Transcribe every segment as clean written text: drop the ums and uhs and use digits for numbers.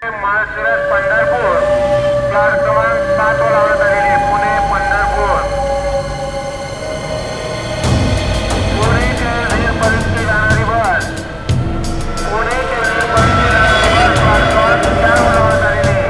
Malshiras Pandharpur plot क्रमांक 7 वर लावण्यात आलेली पुणे पंढरपूर पुणे ते वीरपर्यंत जाणारी बस पुणे ते वीरपर्यंत जाणारी बस प्लॅट क्रमांक 4 वर लावण्यात आलेली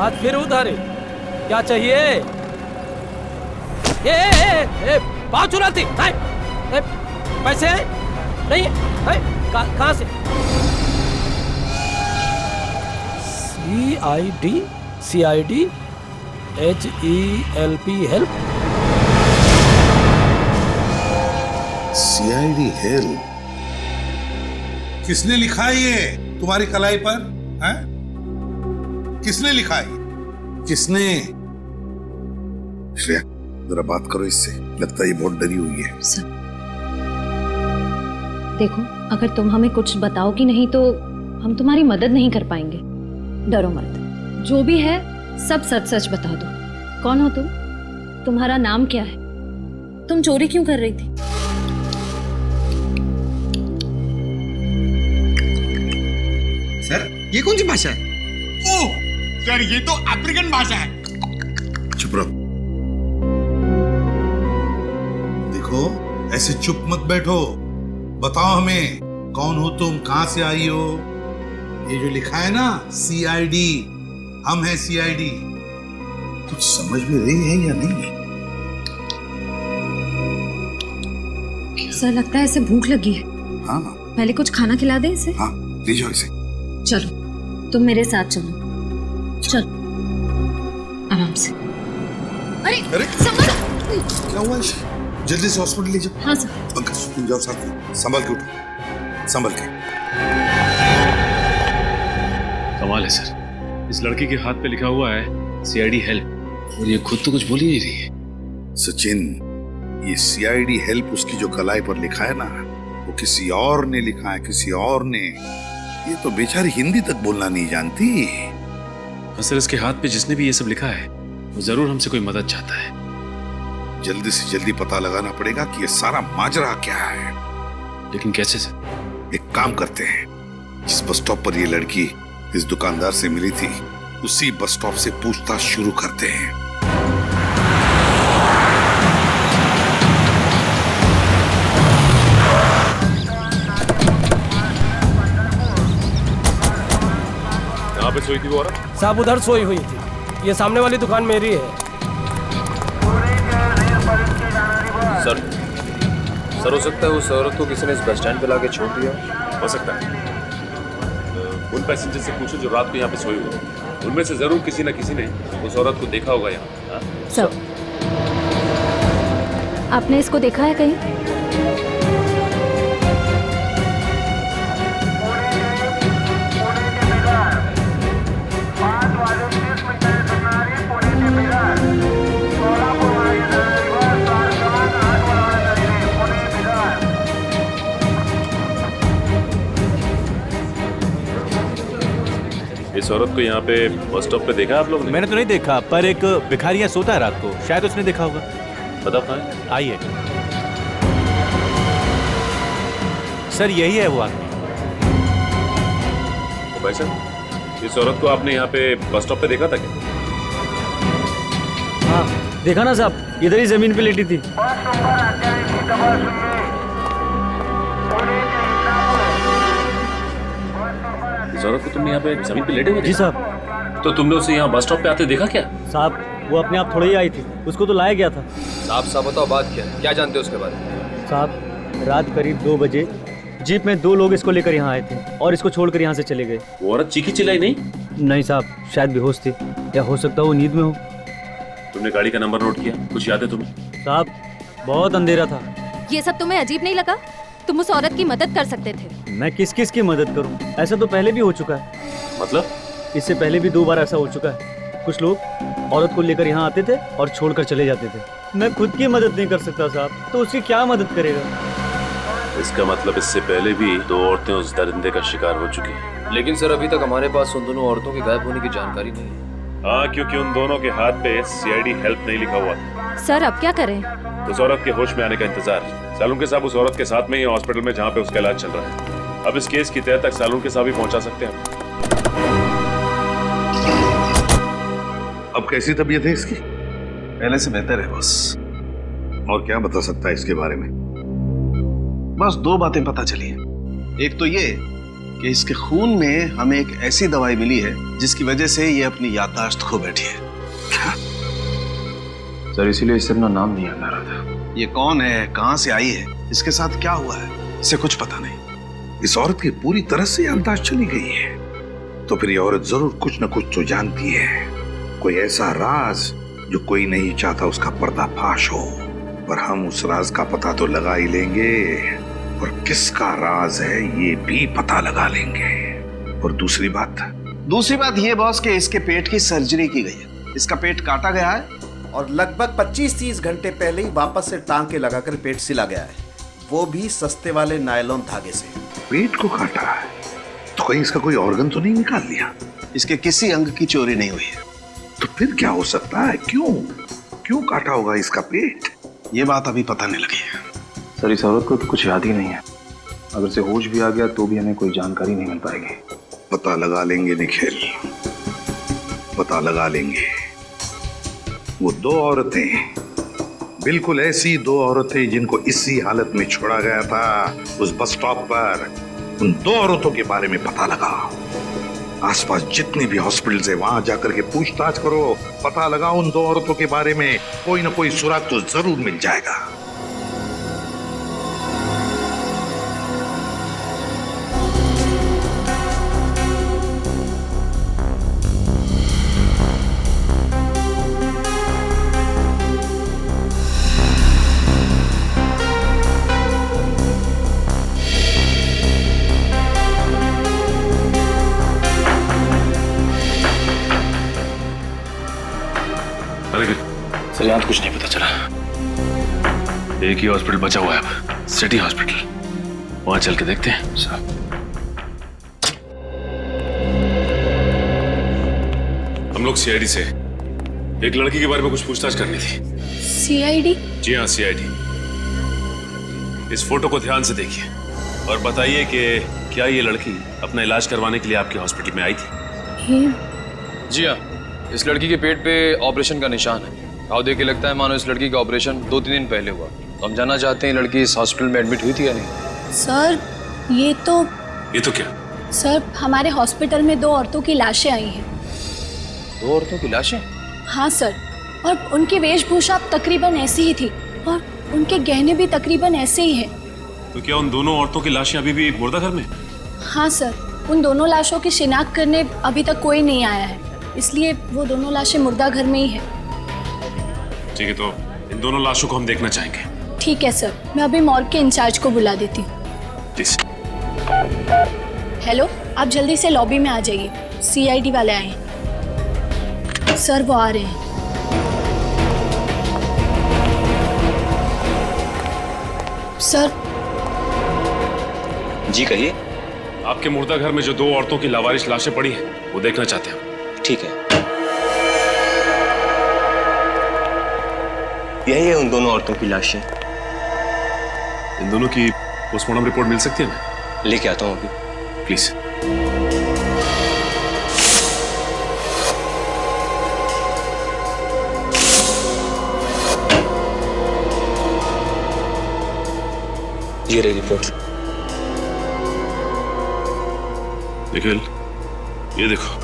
हाथ फिर उधर है। क्या चाहिए? ए, पाँव चुराती पैसे नहीं है? कहाँ से? CID HELP help. CID help किसने लिखा है ये तुम्हारी कलाई पर? हैं? किसने लिखा है? किसने? श्रेया जरा बात करो इससे, लगता है ये बहुत डरी हुई है। सर देखो, अगर तुम हमें कुछ बताओगी नहीं तो हम तुम्हारी मदद नहीं कर पाएंगे। डरो मत, जो भी है सब सच सच बता दो। कौन हो तुम? तुम्हारा नाम क्या है? तुम चोरी क्यों कर रही थी? सर ये कौन सी भाषा है? ओह सर ये तो अफ्रीकन भाषा है। चुप रहो। देखो ऐसे चुप मत बैठो, बताओ हमें कौन हो तुम, कहां से आई हो? ये जो लिखा है ना CID, हम हैं CID। कुछ समझ में रही है या नहीं? सर लगता है इसे भूख लगी है। हाँ पहले कुछ खाना खिला दे इसे। हाँ ले जाओ इसे। चलो तुम मेरे साथ चलो, चलो आराम से। अरे क्या हुआ इसे? जल्दी से हॉस्पिटल ले जाओ। हाँ सर। पंकज तुम जाओ साथ में, संभल के उठो, संभल के। कमाल है सर, इस लड़की के हाथ पे लिखा हुआ है CID हेल्प और ये खुद तो कुछ बोल ही नहीं रही है। सचिन, ये CID हेल्प उसकी जो कलाई पर लिखा है ना, वो किसी और ने लिखा है, किसी और ने। ये तो बेचारी हिंदी तक बोलना नहीं जानती। सर इसके हाथ पे जिसने भी ये सब लिखा है वो जरूर हमसे कोई मदद चाहता है। जल्दी से जल्दी पता लगाना पड़ेगा कि ये सारा माजरा क्या है। लेकिन कैसे सर? एक काम करते हैं, जिस बस स्टॉप पर ये लड़की इस दुकानदार से मिली थी उसी बस स्टॉप से पूछताछ शुरू करते हैं। कहाँ पे सोई थी वो औरत? साहब उधर सोई हुई थी, ये सामने वाली दुकान मेरी है। सर हो सकता है उस औरत को किसी ने इस बस स्टैंड पे लाके छोड़ दिया। हो सकता है। उन पैसेंजर से पूछो जो रात को यहाँ पे सोए हुए, उनमें से जरूर किसी न किसी ने उस औरत को देखा होगा यहाँ। सर आपने इसको देखा है कहीं? इस औरत को यहाँ पे बस स्टॉप पे देखा आप लोगों ने? मैंने तो नहीं देखा, पर एक भिखारी यहाँ सोता है रात को, शायद उसने देखा होगा। बताओ कहाँ है? आइए सर, यही है वो आदमी। भाई साहब, इस औरत को आपने यहाँ पे बस स्टॉप पे देखा था क्या? हाँ देखा ना साहब, इधर ही जमीन पे लेटी थी। इस औरत को तुमने यहाँ पे जमीन पे लेटे हुए जी देखा? साहब। तो तुमने उसे यहाँ बस स्टॉप पे आते देखा क्या? साहब वो अपने आप थोड़ी ही आई थी, उसको तो लाया गया था। साहब साहब बताओ बात क्या है, क्या जानते हो उसके बारे में? साहब रात करीब 2 बजे जीप में 2 लोग इसको लेकर यहाँ आए थे और इसको छोड़कर यहाँ से चले गए। वो औरत चीखी चिल्लाई नहीं? नहीं साहब, शायद बेहोश थी या हो सकता है वो नींद में हो। तुमने गाड़ी का नंबर नोट किया? कुछ याद है तुम्हें? साहब बहुत अंधेरा था। ये सब तुम्हें अजीब नहीं लगा? तुम उस औरत की मदद कर सकते थे। मैं किस किस की मदद करूं? ऐसा तो पहले भी हो चुका है। मतलब? इससे पहले भी 2 बार ऐसा हो चुका है। कुछ लोग औरत को लेकर यहाँ आते थे और छोड़कर चले जाते थे। मैं खुद की मदद नहीं कर सकता साहब, तो उसकी क्या मदद करेगा? इसका मतलब इससे पहले भी 2 औरतें उस दरिंदे का शिकार हो चुकी हैं। लेकिन सर अभी तक हमारे पास उन दोनों औरतों के गायब होने की जानकारी नहीं है। हाँ, क्योंकि उन दोनों के हाथ पे CID हेल्प नहीं लिखा हुआ था। सर अब क्या करें? उस औरत के होश में आने का इंतजार। सालुंके साहब उस औरत के साथ में ही हॉस्पिटल में जहाँ पे उसका इलाज चल रहा है। अब इस केस की तह तक सालुंके साहब ही पहुंचा सकते हैं। अब कैसी तबीयत है इसकी? पहले से बेहतर है बॉस। और क्या बता सकता है इसके बारे में? बस 2 बातें पता चली हैं। एक तो ये कि इसके खून में हमें एक ऐसी दवाई मिली है जिसकी वजह से ये अपनी याददाश्त खो बैठी है। सर इसीलिए इससे अपना नाम नहीं याद आ रहा था। ये कौन है, कहाँ से आई है, इसके साथ क्या हुआ है, इसे कुछ पता नहीं। इस औरत की पूरी तरह से याददाश्त चली गई है, तो फिर ये औरत जरूर कुछ न कुछ तो जानती है। कोई ऐसा राज जो कोई नहीं चाहता उसका पर्दाफाश हो, पर हम उस राज का पता तो लगा ही लेंगे, और किसका राज है ये भी पता लगा लेंगे। और दूसरी बात ये बॉस कि इसके पेट की सर्जरी की गई है। इसका पेट काटा गया है और लगभग 25-30 घंटे पहले ही वापस से टांके लगाकर पेट सिला गया है, वो भी सस्ते वाले नायलॉन धागे से। पेट को काटा है तो कहीं इसका कोई ऑर्गन तो नहीं निकाल लिया? इसके किसी अंग की चोरी नहीं हुई है। तो फिर क्या हो सकता है? क्यों काटा होगा इसका पेट? ये बात अभी पता नहीं लगी है। सर इस औरत को तो कुछ याद ही नहीं है। अगर से होश भी आ गया तो भी हमें कोई जानकारी नहीं मिल पाएगी। पता लगा लेंगे निखिल, पता लगा लेंगे। वो 2 औरतें, बिल्कुल ऐसी 2 औरतें जिनको इसी हालत में छोड़ा गया था उस बस स्टॉप पर, उन 2 औरतों के बारे में पता लगा। आसपास जितने भी हॉस्पिटल्स है वहां जाकर के पूछताछ करो, पता लगा उन 2 औरतों के बारे में। कोई ना कोई सुराग तो जरूर मिल जाएगा। सर यहाँ तो कुछ नहीं पता चला। एक ही हॉस्पिटल बचा हुआ है अब, सिटी हॉस्पिटल। वहां चल के देखते हैं। सर हम लोग CID से एक लड़की के बारे में कुछ पूछताछ करनी थी। CID? जी हाँ, CID। इस फोटो को ध्यान से देखिए और बताइए कि क्या ये लड़की अपना इलाज करवाने के लिए आपके हॉस्पिटल में आई थी? जी हाँ, इस लड़की के पेट पे ऑपरेशन का निशान है। घाव देख के लगता है मानो इस लड़की का ऑपरेशन 2-3 दिन पहले हुआ। तो हम जानना चाहते हैं लड़की इस हॉस्पिटल में एडमिट हुई थी या नहीं। सर ये तो क्या? सर हमारे हॉस्पिटल में 2 औरतों की लाशें आई हैं। 2 औरतों की लाशें? हाँ सर, और उनकी वेशभूषा तकरीबन ऐसी ही थी और उनके गहने भी तकरीबन ऐसे ही हैं। तो क्या उन दोनों औरतों की लाशें अभी भी मुर्दाघर में? हाँ सर, उन दोनों लाशों की शिनाख्त करने अभी तक कोई नहीं आया है, इसलिए वो दोनों लाशें मुर्दाघर में ही है। ठीक है, तो इन दोनों लाशों को हम देखना चाहेंगे। ठीक है सर, मैं अभी मॉर्ग के इंचार्ज को बुला देती हूँ। हेलो, आप जल्दी से लॉबी में आ जाइए, CID वाले आए हैं। सर वो आ रहे हैं। सर। जी कहिए। आपके मुर्दा घर में जो 2 औरतों की लावारिश लाशें पड़ी हैं वो देखना चाहते हैं। ठीक है, यही है उन दोनों औरतों की लाशें। इन दोनों की पोस्टमार्टम रिपोर्ट मिल सकती है? मैं लेके आता हूँ अभी, प्लीज। ये रही रिपोर्ट। निखिल, ये देखो,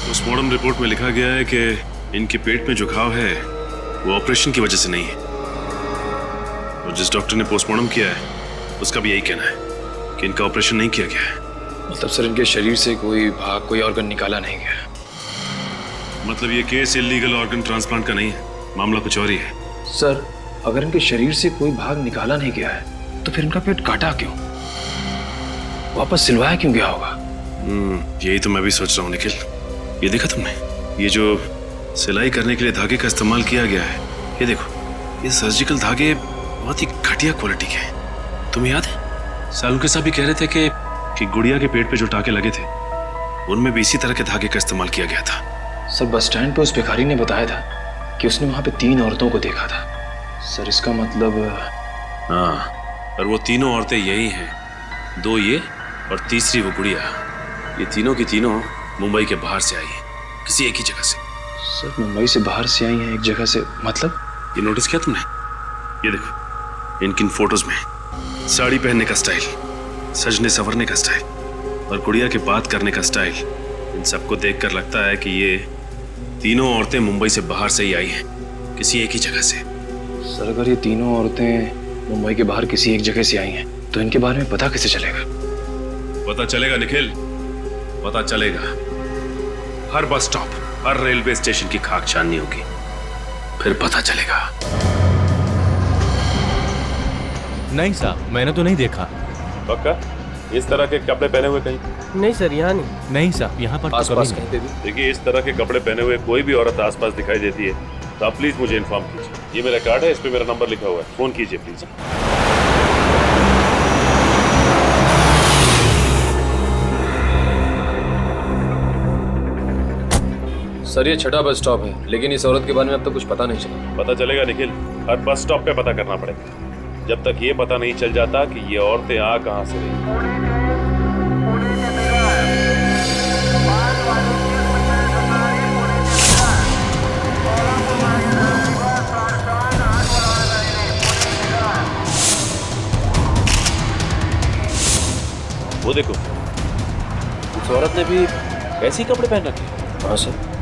पोस्टमार्टम रिपोर्ट में लिखा गया है कि इनके पेट में जो घाव है वो ऑपरेशन की वजह से नहीं है। और जिस डॉक्टर ने पोस्टमार्टम किया है उसका भी यही कहना है कि इनका ऑपरेशन नहीं किया गया है। मतलब सर इनके शरीर से कोई भाग, कोई ऑर्गन निकाला नहीं गया। मतलब ये केस इलीगल ऑर्गन ट्रांसप्लांट का नहीं है, मामला कुछ और ही है। सर अगर इनके शरीर से कोई भाग निकाला नहीं गया है तो फिर इनका पेट काटा क्यों, वापस सिलवाया क्यों गया होगा? यही तो मैं भी सोच रहा हूँ निखिल। ये देखा तुमने, ये जो सिलाई करने के लिए धागे का इस्तेमाल किया गया है, ये देखो, ये सर्जिकल धागे बहुत ही घटिया क्वालिटी के हैं। तुम्हें याद है सालुंके साहब भी कह रहे थे कि गुड़िया के पेट पे जो टाके लगे थे उनमें भी इसी तरह के धागे का इस्तेमाल किया गया था। सर बस स्टैंड पे उस भिखारी ने बताया था कि उसने वहां पे 3 औरतों को देखा था। सर इसका मतलब हाँ, और वो तीनों औरतें यही हैं, 2 ये और तीसरी वो गुड़िया। ये तीनों की तीनों मुंबई के बाहर से आई हैं, किसी एक ही जगह से। सर मुंबई से बाहर से आई हैं एक जगह से, मतलब? ये नोटिस किया तुमने? ये देखो, इनकी फोटोज में साड़ी पहनने का स्टाइल, सजने संवरने का स्टाइल और गुड़िया के बात करने का स्टाइल, इन सबको देखकर लगता है कि ये तीनों औरतें मुंबई से बाहर से ही आई हैं, किसी एक ही जगह से। सर अगर ये तीनों औरतें मुंबई के बाहर किसी एक जगह से आई हैं तो इनके बारे में पता कैसे चलेगा? पता चलेगा निखिल, पता चलेगा। हर बस स्टॉप, हर रेलवे स्टेशन की खाक छाननी होगी, फिर पता चलेगा। नहीं साहब, मैंने तो नहीं देखा। पक्का? इस तरह के कपड़े पहने हुए कहीं? नहीं सर, यहाँ नहीं। नहीं साहब, यहाँ पर आसपास कहीं पे भी? देखिए, इस तरह के कपड़े पहने हुए कोई भी औरत आसपास दिखाई देती है तो आप प्लीज मुझे इन्फॉर्म कीजिए। ये मेरा कार्ड है, इस पे मेरा नंबर लिखा हुआ है, फोन कीजिए प्लीज। सर ये 6ठा बस स्टॉप है, लेकिन इस औरत के बारे में अब तक कुछ पता नहीं चला। पता चलेगा निखिल, हर बस स्टॉप पे पता करना पड़ेगा जब तक ये पता नहीं चल जाता कि ये औरतें आ कहां से रही। वो देखो, उस औरत ने भी ऐसे ही कपड़े पहन रखे। हाँ सर।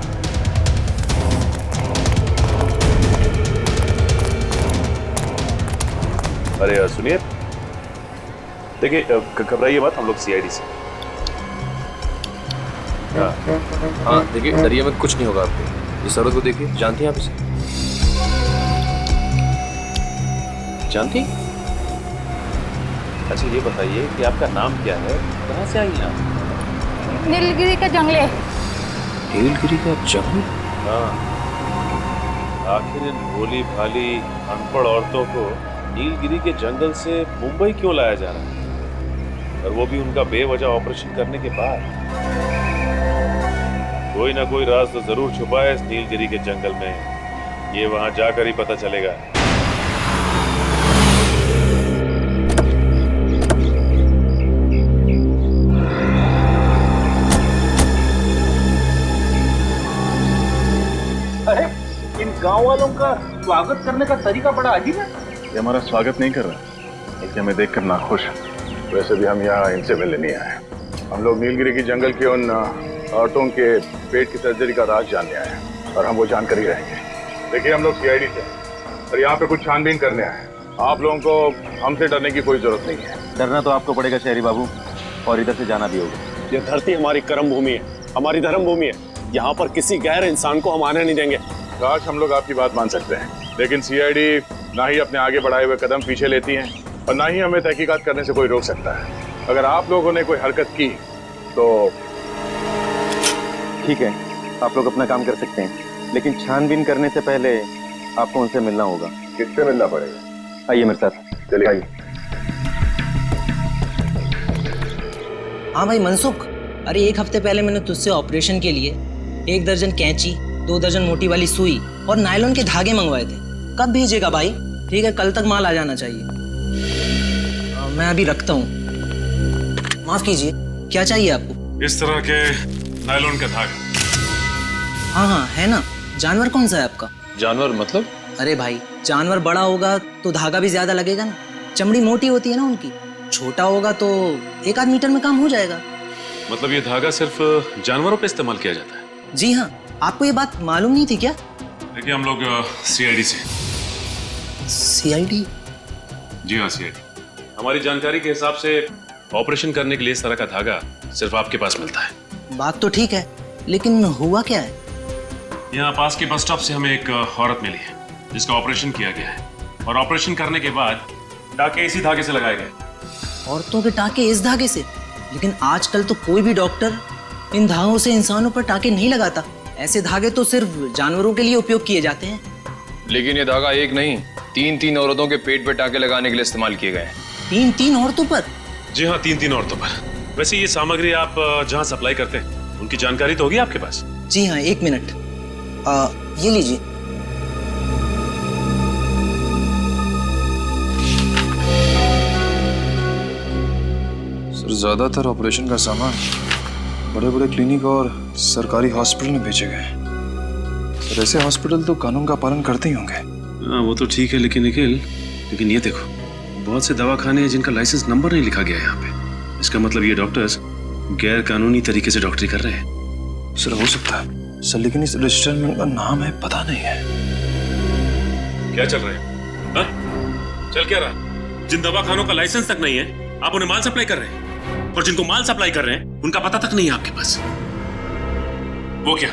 अरे यार सुनिए, देखिए घबराइए मत, हम लोग सीआईडी से। हाँ देखिए, डरिए मत, कुछ नहीं होगा आपको। इस औरत को देखिए, जानती हैं आप इसे? जानती? अच्छा ये बताइए कि आपका नाम क्या है, कहाँ से आई हैं आप? नीलगिरी के जंगले। नीलगिरी का जंगल? हाँ, आखिर इन भोली भाली अनपढ़ औरतों को नीलगिरी के जंगल से मुंबई क्यों लाया जा रहा है, और वो भी उनका बेवजह ऑपरेशन करने के बाद? कोई ना कोई राज तो जरूर छुपा है इस नीलगिरी के जंगल में, ये वहां जाकर ही पता चलेगा। अरे इन गांव वालों का स्वागत करने का तरीका बड़ा अजीब है। ये हमारा स्वागत नहीं कर रहा, बल्कि हमें देखकर नाखुश है। वैसे भी हम यहाँ इनसे मिलने नहीं आए, हम लोग नीलगिरी की जंगल के उन औरतों के पेट की सर्जरी का राज जानने आए हैं, और हम वो जानकर ही रहेंगे। देखिए, हम लोग सीआईडी से और यहाँ पे कुछ छानबीन करने आए हैं। आप लोगों को हमसे डरने की कोई जरूरत नहीं है। डरना तो आपको पड़ेगा शहरी बाबू, और इधर से जाना भी होगा। ये धरती हमारी कर्म भूमि है, हमारी धर्म भूमि है। यहाँ पर किसी गैर इंसान को हम आने नहीं देंगे। काश हम लोग आपकी बात मान सकते हैं, लेकिन सीआईडी ना ही अपने आगे बढ़ाए हुए कदम पीछे लेती है, और ना ही हमें तहकीकात करने से कोई रोक सकता है। अगर आप लोगों ने कोई हरकत की तो ठीक है, आप लोग अपना काम कर सकते हैं, लेकिन छानबीन करने से पहले आपको उनसे मिलना होगा। किससे मिलना पड़ेगा? आइए मेरे साथ। चलिए आइए। हाँ भाई मनसुख, अरे 1 हफ्ते पहले मैंने तुझसे ऑपरेशन के लिए 1 दर्जन कैंची, 2 दर्जन मोटी वाली सुई और नायलॉन के धागे मंगवाए थे। कब भेजेगा भाई? ठीक है, कल तक माल आ जाना चाहिए। मैं अभी रखता हूँ। माफ कीजिए, क्या चाहिए आपको? इस तरह के नायलॉन का धागा। हाँ हाँ है ना। जानवर कौन सा है आपका? जानवर मतलब? अरे भाई, जानवर बड़ा होगा तो धागा भी ज्यादा लगेगा ना, चमड़ी मोटी होती है ना उनकी। छोटा होगा तो 1 आध मीटर में काम हो जाएगा। मतलब ये धागा सिर्फ जानवरों पे इस्तेमाल किया जाता है? जी हाँ, आपको ये बात मालूम नहीं थी क्या? देखिए हम लोग सीआईडी से। सीआईडी? जी हाँ, सीआईडी। हमारी जानकारी के हिसाब से ऑपरेशन करने के लिए इस तरह का धागा सिर्फ आपके पास मिलता है। बात तो ठीक है, लेकिन हुआ क्या है? यहाँ पास के बस स्टॉप से हमें एक औरत मिली है जिसका ऑपरेशन किया गया है, और ऑपरेशन करने के बाद टाके इसी धागे से लगाए गए। औरतों के टाके इस धागे से? लेकिन आजकल तो कोई भी डॉक्टर इन धागों से इंसानों पर टाके नहीं लगाता। ऐसे धागे तो सिर्फ जानवरों के लिए उपयोग किए जाते हैं। लेकिन ये धागा एक नहीं, 3 औरतों के पेट पे टाके लगाने के लिए इस्तेमाल किए गए हैं। 3 औरतों पर? जी हाँ, 3 औरतों पर। वैसे ये सामग्री आप जहाँ सप्लाई करते हैं उनकी जानकारी तो होगी आपके पास? जी हाँ, 1 मिनट। ये लीजिए। सर, ज्यादातर ऑपरेशन का सामान बड़े बड़े क्लिनिक और सरकारी हॉस्पिटल में भेजे गए हैं। सर, ऐसे हॉस्पिटल तो कानून का पालन करते ही होंगे। हाँ, वो तो ठीक है, लेकिन निखिल, लेकिन ये देखो, बहुत से दवाखाने हैं जिनका लाइसेंस नंबर नहीं लिखा गया है यहाँ पे। इसका मतलब ये डॉक्टर्स गैर कानूनी तरीके से डॉक्टरी कर रहे हैं। सर, हो सकता है सर, लेकिन इस रजिस्टर में उनका नाम है, पता नहीं है। क्या चल रहा है? हाँ? चल क्या रहा? जिन दवाखानों का लाइसेंस तक नहीं है आप उन्हें माल सप्लाई कर रहे हैं, और जिनको माल सप्लाई कर रहे हैं उनका पता तक नहीं है आपके पास। वो क्या,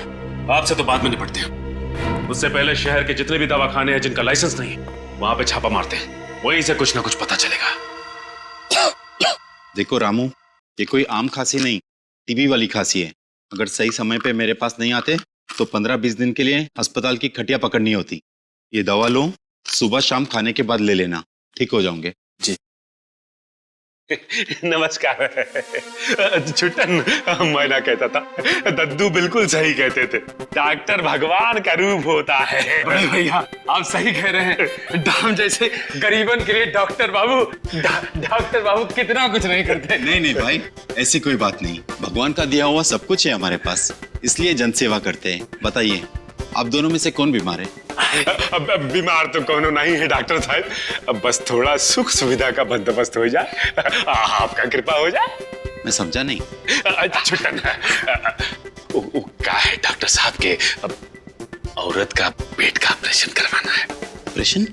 आपसे तो बाद में निपटते हैं। उससे पहले शहर के जितने भी दवाखाने हैं जिनका लाइसेंस नहीं है वहां पे छापा मारते हैं, वहीं से कुछ ना कुछ पता चलेगा। देखो रामू, ये कोई आम खांसी नहीं, टीबी वाली खांसी है। अगर सही समय पे मेरे पास नहीं आते तो 15-20 दिन के लिए अस्पताल की खटिया पकड़नी होती। ये दवा लो, सुबह शाम खाने के बाद ले लेना, ठीक हो जाओगे। जी। नमस्कार। छुट्टन, मैं ना कहता था, दद्दू बिल्कुल सही कहते थे, डॉक्टर भगवान का रूप होता है। बड़े भैया, आप सही कह रहे हैं। दाम जैसे गरीबन के लिए डॉक्टर बाबू कितना कुछ नहीं करते। नहीं भाई, ऐसी कोई बात नहीं। भगवान का दिया हुआ सब कुछ है हमारे पास, इसलिए जन सेवा करते हैं। बताइए, आप दोनों में से कौन बीमार है? अब बीमार तो कौनो नहीं है डॉक्टर साहब, अब बस थोड़ा सुख सुविधा का बंदोबस्त हो जाए, आपका कृपा हो जाए। मैं समझा नहीं। छुट्टन, क्या है डॉक्टर साहब के औरत का पेट का ऑपरेशन करवाना है। ऑपरेशन?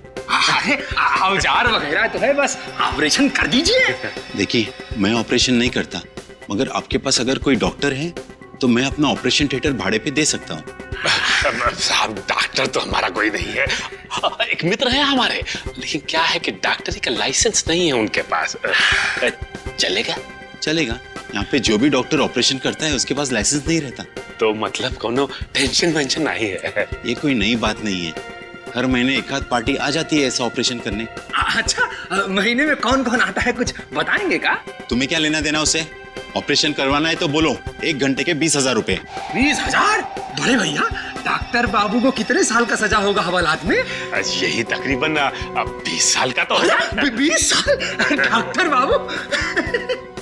औजार वगैरह तो है, बस ऑपरेशन कर दीजिए। देखिए, मैं ऑपरेशन नहीं करता, मगर आपके पास अगर कोई डॉक्टर है तो मैं अपना ऑपरेशन थिएटर भाड़े पे दे सकता हूँ। साहब, डॉक्टर तो हमारा कोई नहीं है, एक मित्र है हमारे, लेकिन क्या है कि डॉक्टरी का लाइसेंस नहीं है उनके पास। चलेगा? चलेगा। यहाँ पे जो भी डॉक्टर ऑपरेशन करता है उसके पास लाइसेंस नहीं रहता। तो मतलब कोनो टेंशन वेंशन नहीं है? ये कोई नई बात नहीं है, हर महीने एक आध पार्टी आ जाती है ऐसा ऑपरेशन करने। अच्छा, महीने में कौन कौन आता है, कुछ बताएंगे क्या? तुम्हें क्या लेना देना उसे? ऑपरेशन करवाना है तो बोलो, 1 घंटे के 20,000 रुपए। 20,000? बड़े भैया, डॉक्टर बाबू को कितने साल का सजा होगा हवालात में? यही तकरीबन 20 साल का तो होगा। 20 साल? डॉक्टर बाबू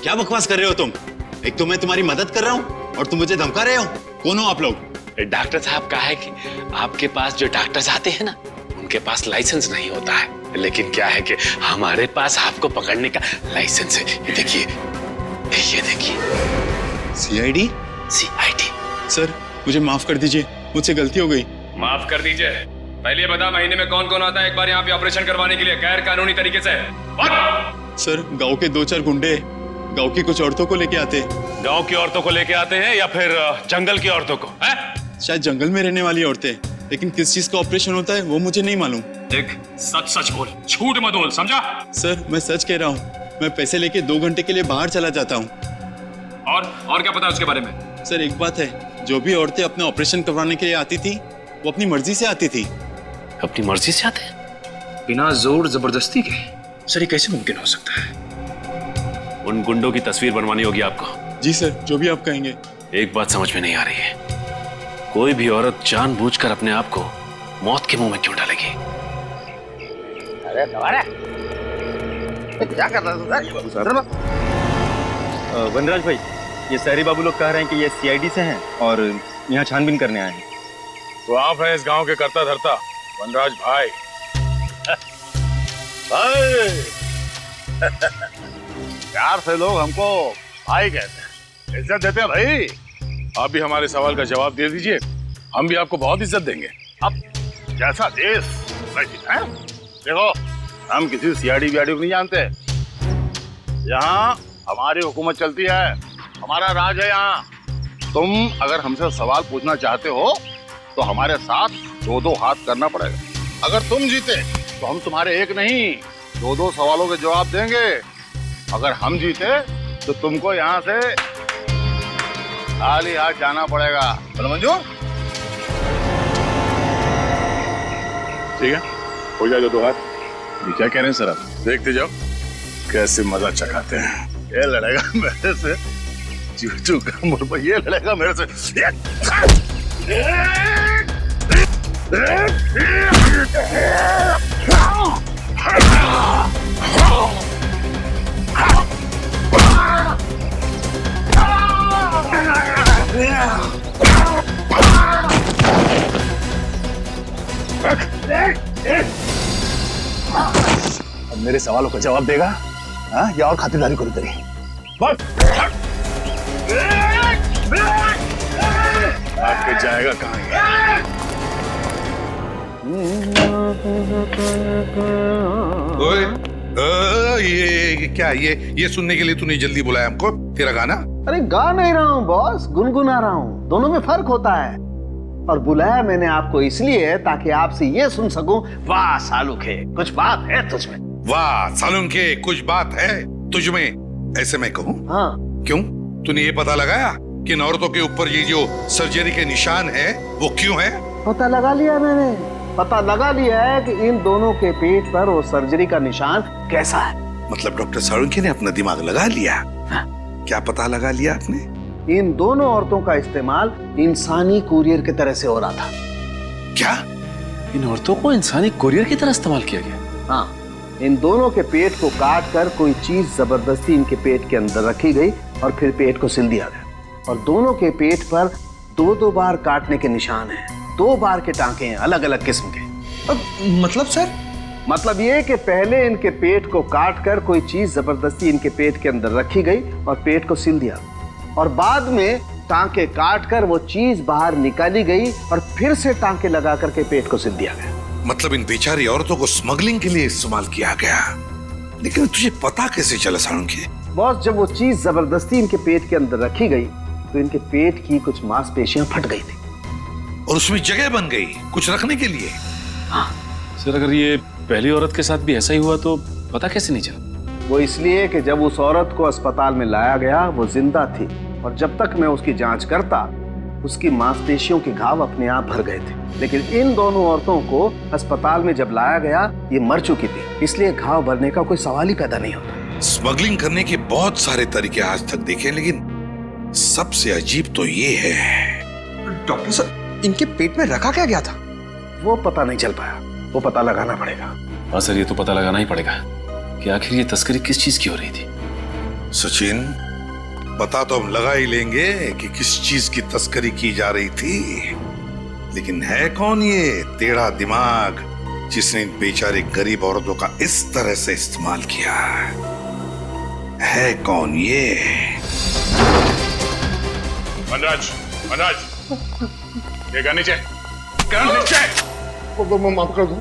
क्या बकवास कर रहे हो तुम? एक तो मैं तुम्हारी मदद कर रहा हूँ और तुम मुझे धमका रहे हो। कौन हो आप लोग? डॉक्टर साहब का है कि आपके पास जो डॉक्टर्स आते हैं ना, उनके पास लाइसेंस नहीं होता है, लेकिन क्या है कि हमारे पास आपको पकड़ने का लाइसेंस है। ये देखिए। सीआईडी? सीआईडी। सर, मुझे माफ कर दीजिए, मुझसे गलती हो गई। माफ कर दीजिए। पहले बता, महीने में कौन कौन आता है एक बार यहाँ पे ऑपरेशन करवाने के लिए गैर कानूनी तरीके से? सर, गांव के 2-4 गुंडे गांव की कुछ औरतों को लेके आते। गांव की औरतों को लेके आते हैं या फिर जंगल की औरतों को? शायद जंगल में रहने वाली औरतें, लेकिन किस चीज का ऑपरेशन होता है वो मुझे नहीं मालूम। देख, सच बोल, झूठ मत बोल, समझा? सर, मैं सच कह रहा हूँ। मैं पैसे लेके 2 घंटे के लिए बाहर चला जाता हूँ। और क्या पता है उसके बारे में? सर, एक बात है, जो भी औरतें अपने ऑपरेशन करवाने के लिए आती थी वो अपनी मर्जी से आती थी। अपनी मर्जी से आते? बिना जोर जबरदस्ती के? सर, ये कैसे मुमकिन हो सकता है? उन गुंडों की तस्वीर बनवानी होगी आपको। जी सर, जो भी आप कहेंगे। एक बात समझ में नहीं आ रही है, कोई भी औरत जानबूझकर अपने आप को मौत के मुंह में क्यों डालेगी? अरे क्या कर रहा है? वनराज भाई, ये शहरी बाबू लोग कह रहे हैं कि ये सीआईडी से हैं और यहाँ छानबीन करने आए हैं। तो आप है इस गांव के करता धरता वनराज भाई। भाई प्यार से लोग हमको भाई कहते हैं, इज्जत देते हैं भाई। आप भी हमारे सवाल का जवाब दे दीजिए, हम भी आपको बहुत इज्जत देंगे। अब जैसा देश वैसी है। देखो, हम किसी सीआईडी को नहीं जानते। यहाँ हमारी हुकूमत चलती है, हमारा राज है यहाँ। तुम अगर हमसे सवाल पूछना चाहते हो तो हमारे साथ 2-2 हाथ करना पड़ेगा। अगर तुम जीते तो हम तुम्हारे एक नहीं 2-2 सवालों के जवाब देंगे। अगर हम जीते तो तुमको यहाँ से खाली हाथ जाना पड़ेगा। बोलो मंजूर? ठीक है, हो जाएगा 2 हाथ। ये क्या कह रहे हैं सर आप? देखते जाओ कैसे मजा चखाते हैं। ये लड़ेगा मेरे से चूचू का मुर्गा, ये लड़ेगा मेरे से। अब मेरे सवालों का जवाब देगा हाँ, या और खातिरदारी करो तेरी? बस आपके जाएगा कहाँ? ये क्या? ये सुनने के लिए तूने जल्दी बुलाया हमको? तेरा गाना? अरे गा नहीं रहा हूँ बॉस, गुनगुना रहा हूँ। दोनों में फर्क होता है। और बुलाया मैंने आपको इसलिए ताकि आपसे ये सुन सकूं, वाह सालुखे कुछ बात है तुझमें। वाह सालुखे कुछ बात है तुझमें, ऐसे मैं कहूँ? हाँ। क्यों? तूने ये पता लगाया कि इन औरतों के ऊपर ये जो सर्जरी के निशान है वो क्यों है? पता लगा लिया मैंने, पता लगा लिया है कि इन दोनों के पेट पर वो सर्जरी का निशान कैसा है। मतलब डॉक्टर सालुखे ने अपना दिमाग लगा लिया? हाँ। क्या पता लगा लिया आपने? इन दोनों औरतों का इस्तेमाल इंसानी कुरियर की तरह से हो रहा था। क्या? इन औरतों को इंसानी कुरियर की तरह इस्तेमाल किया गया? हाँ, इन दोनों के पेट को काट कर कोई चीज जबरदस्ती इनके पेट के अंदर रखी गई और फिर पेट को सिल दिया गया। और दोनों के पेट पर 2-2 बार काटने के निशान हैं। 2 बार के टांके हैं अलग अलग किस्म के। मतलब सर? मतलब ये कि पहले इनके पेट को काट कर कोई चीज जबरदस्ती इनके पेट के अंदर रखी गई और पेट को सिल दिया, और बाद में टांके काट कर वो चीज बाहर निकाली गई और फिर से टांके लगा करके पेट को सिल दिया गया। मतलब इन बेचारी औरतों को स्मगलिंग के लिए इस्तेमाल किया गया। लेकिन तुझे पता कैसे चला सालुखे? बॉस, जब वो चीज जबरदस्ती इनके पेट के अंदर रखी गई तो इनके पेट की कुछ मांसपेशियां फट गई थी और उसमें जगह बन गई कुछ रखने के लिए। हाँ। सर अगर ये पहली औरत के साथ भी ऐसा ही हुआ तो पता कैसे नहीं चला? वो इसलिए कि जब उस औरत को अस्पताल में लाया गया वो जिंदा थी, और जब तक मैं उसकी जांच करता उसकी मांसपेशियों के घाव अपने आप भर गए थे। लेकिन इन दोनों औरतों को अस्पताल में जब लाया गया ये मर चुकी थी, इसलिए घाव भरने का कोई सवाल ही पैदा नहीं होता। स्मगलिंग करने के बहुत सारे तरीके आज तक देखे, लेकिन सबसे अजीब तो ये है। डॉक्टर साहब, इनके पेट में रखा क्या गया था? वो पता नहीं चल पाया, वो पता लगाना पड़ेगा। हाँ सर, ये तो पता लगाना ही पड़ेगा कि आखिर ये तस्करी किस चीज की हो रही थी। सचिन, पता तो हम लगा ही लेंगे कि किस चीज की तस्करी की जा रही थी, लेकिन है कौन ये टेढ़ा दिमाग जिसने इन बेचारे गरीब औरतों का इस तरह से इस्तेमाल किया? है कौन ये? मनराज, ये नीचे माफ कर दो,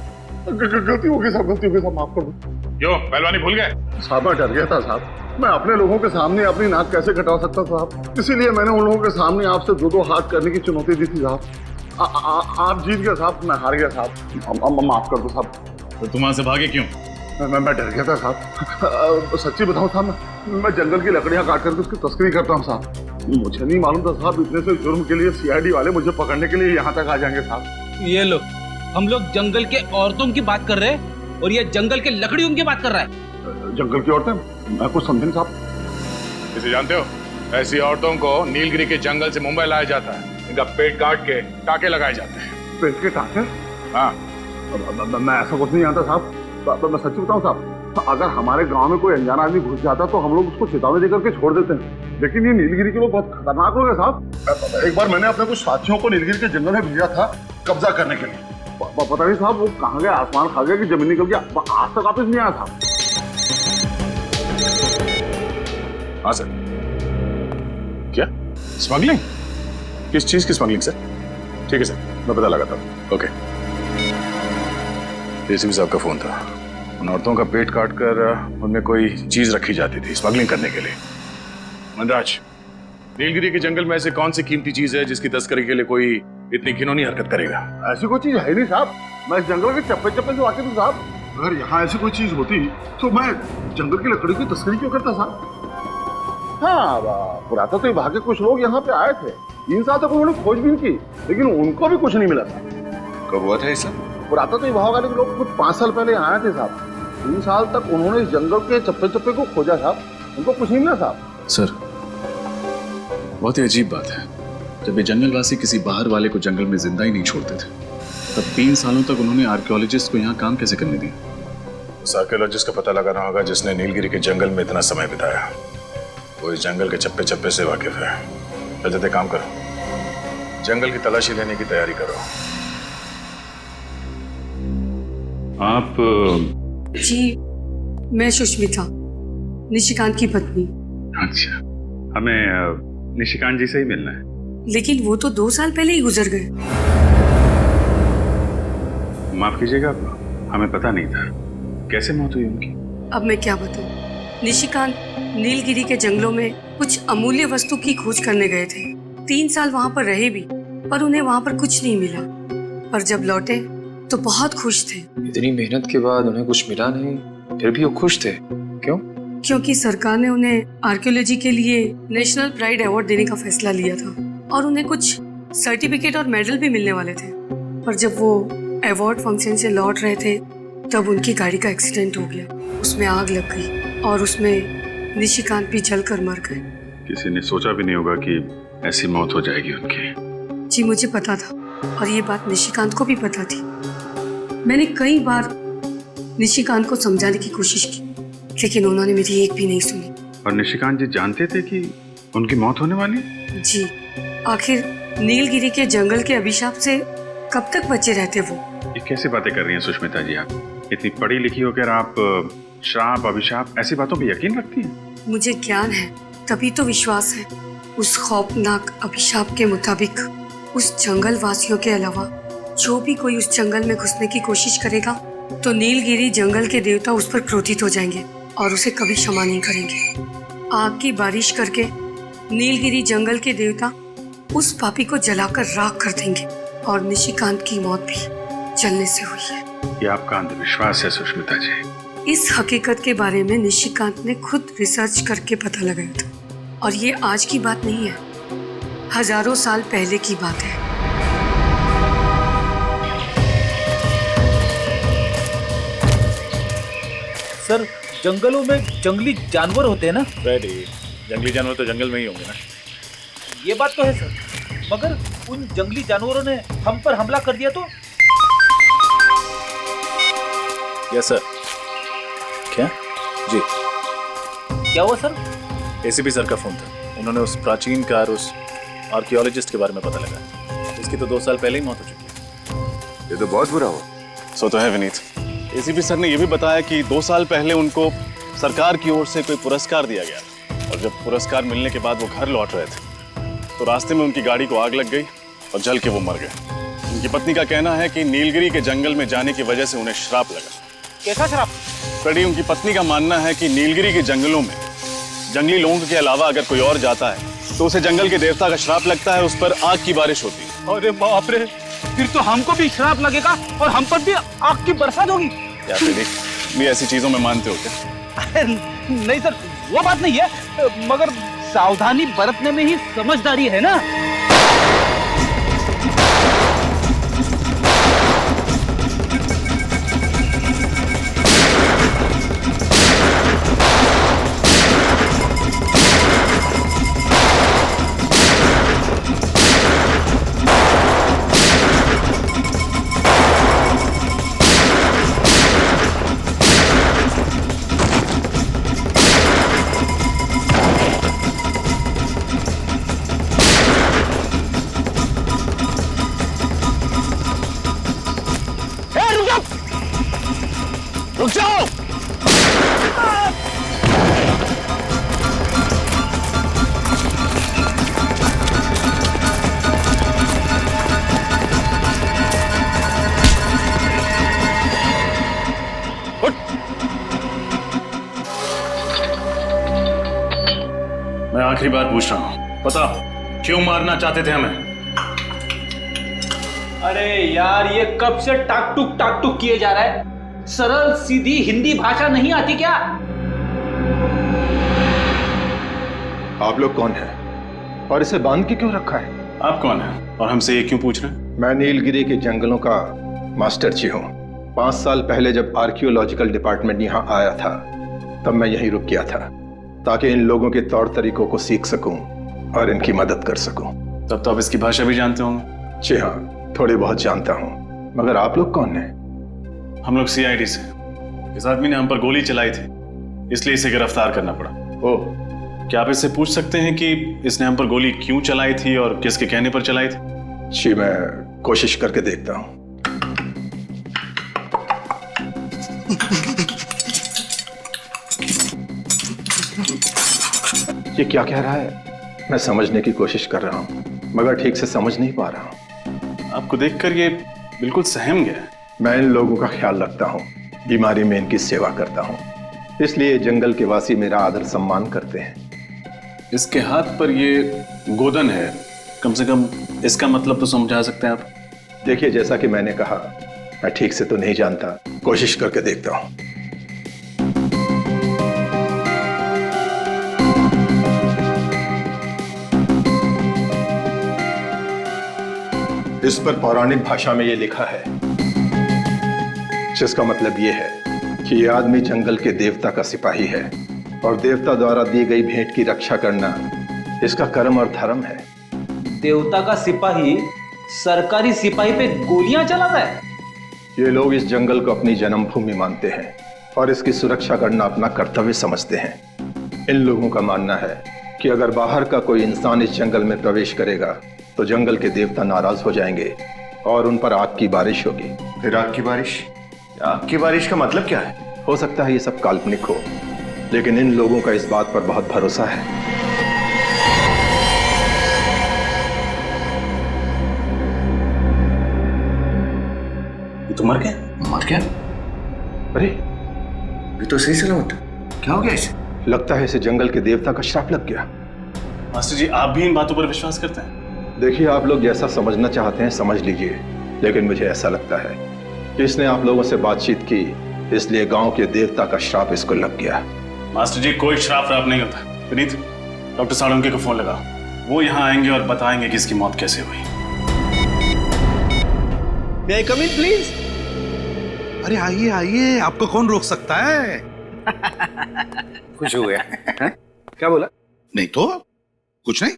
गलती हो गई साहब, गलती हो गई साहब, माफ कर दो। क्यों पहलवानी भूल गए? साहब मैं डर गया था साहब, मैं अपने लोगों के सामने अपनी नाक कैसे कटा सकता साहब, इसीलिए मैंने उन लोगों के सामने आपसे 2-2 हाथ करने की चुनौती दी थी साहब। आप जीत गए साहब, मैं हार गया साहब, माफ कर दो साहब। तो तुम वहां से भागे क्यों? मैं डर गया था साहब। सच्ची बताऊं साहब, मैं जंगल की लकड़ियां काट करके उसकी तस्करी करता हूँ साहब। मुझे नहीं मालूम था साहब इतने से जुर्म के लिए सीआईडी वाले मुझे पकड़ने के लिए यहाँ तक आ जाएंगे साहब। ये लो, हम लोग जंगल के औरतों की बात कर रहे हैं और ये जंगल के लकड़ियों की बात कर रहा है। जंगल की औरतें? मैं कुछ समझे नहीं साहब। इसे जानते हो, ऐसी औरतों को नीलगिरी के जंगल से मुंबई लाया जाता है, इनका पेट काट के टाके लगाए जाते हैं। पेट के टाके? हाँ। मैं ऐसा कुछ नहीं जानता साहब, मैं सच्ची बताऊं साहब, अगर हमारे गांव में कोई अनजाना आदमी घुस जाता तो हम लोग उसको चेतावनी देकर के छोड़ देते हैं, लेकिन ये नीलगिरी के लोग बहुत खतरनाक लोग हैं साहब। एक बार मैंने अपने कुछ साथियों को नीलगिरी के जंगल में भेजा था कब्जा करने के लिए, पता नहीं साहब वो कहाँ गया, आसमान खा गया कि जमीन निकल गया, आज तक वापस नहीं आया था। हाँ सर। क्या स्मगलिंग? किस चीज की स्मगलिंग सर? ठीक है सर, मैं पता लगाता हूँ। ओके। एसीपी साहब का फोन था। उन औरतों का पेट काट कर उनमें कोई चीज रखी जाती थी स्मगलिंग करने के लिए। मनराज, नीलगिरी के जंगल में ऐसे कौन सी कीमती चीज है जिसकी तस्करी के लिए कोई इतनी घिनौनी हरकत करेगा? ऐसी कोई चीज है नहीं साहब, मैं इस जंगल के चप्पे चप्पे से वाकिफ हूँ साहब। अगर यहाँ ऐसी कोई चीज होती तो मैं जंगल की लकड़ी की तस्करी क्यों करता साहब? हाँ, पुरातत्व विभाग के कुछ लोग यहाँ पे आए थे, 3 साल तक उन्होंने खोजबीन की, लेकिन उनको भी कुछ नहीं मिला था। कब हुआ था ये सब? पुरातत्व विभाग वाले लोग कुछ 5 साल पहले आए थे साहब। 3 साल तक उन्होंने इस जंगल के चप्पे चप्पे को खोजा साहब, उनको कुछ नहीं मिला साहब। सर, बहुत ही अजीब बात है, जब ये जंगलवासी किसी बाहर वाले को जंगल में जिंदा ही नहीं छोड़ते थे, तब 3 सालों तक उन्होंने आर्कियोलॉजिस्ट को यहाँ काम कैसे करने दिया? उस आर्कियोलॉजिस्ट का पता लगाना होगा जिसने नीलगिरी के जंगल में इतना समय बिताया। वो इस जंगल के चप्पे चप्पे से वाकिफ है। चलते काम करो, जंगल की तलाशी लेने की तैयारी करो। आप? जी, मैं सुष्मिता, निशिकांत की पत्नी। अच्छा, हमें निशिकांत जी से ही मिलना है। लेकिन वो तो 2 साल पहले ही गुजर गए। माफ कीजिएगा, हमें पता नहीं था। कैसे मौत हुई उनकी? अब मैं क्या बताऊं? निशिकांत नीलगिरी के जंगलों में कुछ अमूल्य वस्तु की खोज करने गए थे। 3 साल वहाँ पर रहे भी, पर उन्हें वहाँ पर कुछ नहीं मिला। पर जब लौटे तो बहुत खुश थे। इतनी मेहनत के बाद उन्हें कुछ मिला नहीं, फिर भी वो खुश थे। क्यों? क्योंकि सरकार ने उन्हें आर्कियोलॉजी के लिए नेशनल प्राइड अवार्ड देने का फैसला लिया था और उन्हें कुछ सर्टिफिकेट और मेडल भी मिलने वाले थे। पर जब वो अवार्ड फंक्शन से लौट रहे थे तब उनकी गाड़ी का एक्सीडेंट हो गया। उसमें आग लग गई और उसमें निशिकांत भी जलकर मर गए। किसी ने सोचा भी नहीं होगा कि ऐसी मौत हो जाएगी उनकी। जी, मुझे पता था और ये बात निशिकांत को भी पता थी। मैंने कई बार निशिकांत को समझाने की कोशिश की, लेकिन उन्होंने मेरी एक भी नहीं सुनी। और निशिकांत जी जानते थे कि उनकी मौत होने वाली? जी, आखिर नीलगिरी के जंगल के अभिशाप से कब तक बचे रहते वो? ये कैसी बातें कर रही हैं सुष्मिता जी? आप इतनी पढ़ी लिखी होकर आप श्राप, अभिशाप, ऐसी बातों पे यकीन रखती हैं? मुझे ज्ञान है, तभी तो विश्वास है। उस खौफनाक अभिशाप के मुताबिक उस जंगल वासियों के अलावा जो भी कोई उस जंगल में घुसने की कोशिश करेगा तो नीलगिरी जंगल के देवता उस पर क्रोधित हो जाएंगे और उसे कभी क्षमा नहीं करेंगे। आग की बारिश करके नीलगिरी जंगल के देवता उस पापी को जलाकर राख कर देंगे और निशिकांत की मौत भी जलने से हुई है। ये आपका अंधविश्वास है सुष्मिता जी। इस हकीकत के बारे में निशिकांत ने खुद रिसर्च करके पता लगाया था और ये आज की बात नहीं है, हजारों साल पहले की बात है। सर, जंगलों में जंगली जानवर होते हैं ना? रेडी, जंगली जानवर तो जंगल में ही होंगे ना। ये बात तो है सर, मगर उन जंगली जानवरों ने हम पर हमला कर दिया तो? Yes sir. क्या? जी। क्या हुआ सर? एसीपी सर का फोन था, उन्होंने उस प्राचीन कार, उस आर्कियोलॉजिस्ट के बारे में पता लगा। उसकी तो 2 साल पहले ही मौत हो चुकी है। ये तो बहुत बुरा हुआ। सो तो है विनीत। एसीपी सर ने यह भी बताया कि 2 साल पहले उनको सरकार की ओर से कोई पुरस्कार दिया गया और जब पुरस्कार मिलने के बाद वो घर लौट रहे थे तो रास्ते में उनकी गाड़ी को आग लग गई और जल के वो मर गए। उनकी पत्नी का कहना है कि नीलगिरी के जंगल में जाने की वजह से उन्हें श्राप लगा। कैसा श्राप? फ्रेडी, उनकी पत्नी का मानना है कि नीलगिरी के जंगलों में जंगली लोगों के अलावा अगर कोई और जाता है तो उसे जंगल के देवता का श्राप लगता है, उस पर आग की बारिश होती है। अरे बाप रे, फिर तो हमको भी श्राप लगेगा और हम पर भी आग की बरसात होगी। क्या फ्रेडी, ऐसी चीजों में मानते हो क्या? नहीं सर, वो बात नहीं है, मगर सावधानी बरतने में ही समझदारी है ना। मैं आखिरी बार पूछ रहा हूँ, बता क्यों मारना चाहते थे हमें? अरे यार, ये कब से टाक टुक किए जा रहा है? सरल सीधी हिंदी भाषा नहीं आती क्या? आप लोग कौन हैं और इसे बांध के क्यों रखा है? आप कौन हैं और हमसे ये क्यों पूछ रहे हैं? मैं नीलगिरी के जंगलों का मास्टर जी हूँ। 5 साल पहले जब आर्कियोलॉजिकल डिपार्टमेंट यहाँ आया था तब मैं यहीं रुक गया था ताकि इन लोगों के तौर तरीकों को सीख सकूं और इनकी मदद कर सकूं। तब तो आप इसकी भाषा भी जानते होंगे? जी हाँ, थोड़ी बहुत जानता हूँ। मगर आप लोग कौन हैं? हम लोग CID से। इस आदमी ने हम पर गोली चलाई थी, इसलिए इसे गिरफ्तार करना पड़ा। ओह, क्या आप इससे पूछ सकते हैं कि इसने हम पर गोली क्यों चलाई थी और किसके कहने पर चलाई थी? जी, मैं कोशिश करके देखता हूँ। ये क्या कह रहा है? मैं समझने की कोशिश कर रहा हूँ मगर ठीक से समझ नहीं पा रहा हूँ। आपको देखकर ये बिल्कुल सहम गया है। मैं इन लोगों का ख्याल रखता हूँ, बीमारी में इनकी सेवा करता हूँ, इसलिए जंगल के वासी मेरा आदर सम्मान करते हैं। इसके हाथ पर ये गोदन है, कम से कम इसका मतलब तो समझा सकते हैं आप? देखिए, जैसा कि मैंने कहा, मैं ठीक से तो नहीं जानता, कोशिश करके देखता हूँ। इस पर पौराणिक भाषा में ये लिखा है, जिसका मतलब ये है कि ये आदमी जंगल के देवता का सिपाही है और देवता द्वारा दी गई भेंट की रक्षा करना इसका कर्म और धर्म है। देवता का सिपाही सरकारी सिपाही पे गोलियां चलाता है? ये लोग इस जंगल को अपनी जन्मभूमि मानते हैं और इसकी सुरक्षा करना अपना कर्तव्य समझते हैं। इन लोगों का मानना है कि अगर बाहर का कोई इंसान इस जंगल में प्रवेश करेगा तो जंगल के देवता नाराज हो जाएंगे और उन पर आग की बारिश होगी। फिर आग की बारिश? आग की बारिश का मतलब क्या है? हो सकता है ये सब काल्पनिक हो, लेकिन इन लोगों का इस बात पर बहुत भरोसा है। ये तो मर गया। मर गया? अरे, ये तो सही सलामत। क्या हो गया इसे? लगता है इसे जंगल के देवता का श्राप लग गया। मास्टर जी, आप भी इन बातों पर विश्वास करते हैं? देखिए, आप लोग जैसा समझना चाहते हैं समझ लीजिए, लेकिन मुझे ऐसा लगता है कि इसने आप लोगों से बातचीत की, इसलिए गांव के देवता का श्राप इसको लग गया। मास्टर जी, कोई श्राप नहीं होता। विनीत, डॉक्टर साळुंके को फोन लगा, वो यहाँ आएंगे और बताएंगे कि इसकी मौत कैसे हुई। May I come in, please? अरे आइए आइए, आपको कौन रोक सकता है? खुश हो गया। क्या बोला? नहीं तो कुछ नहीं।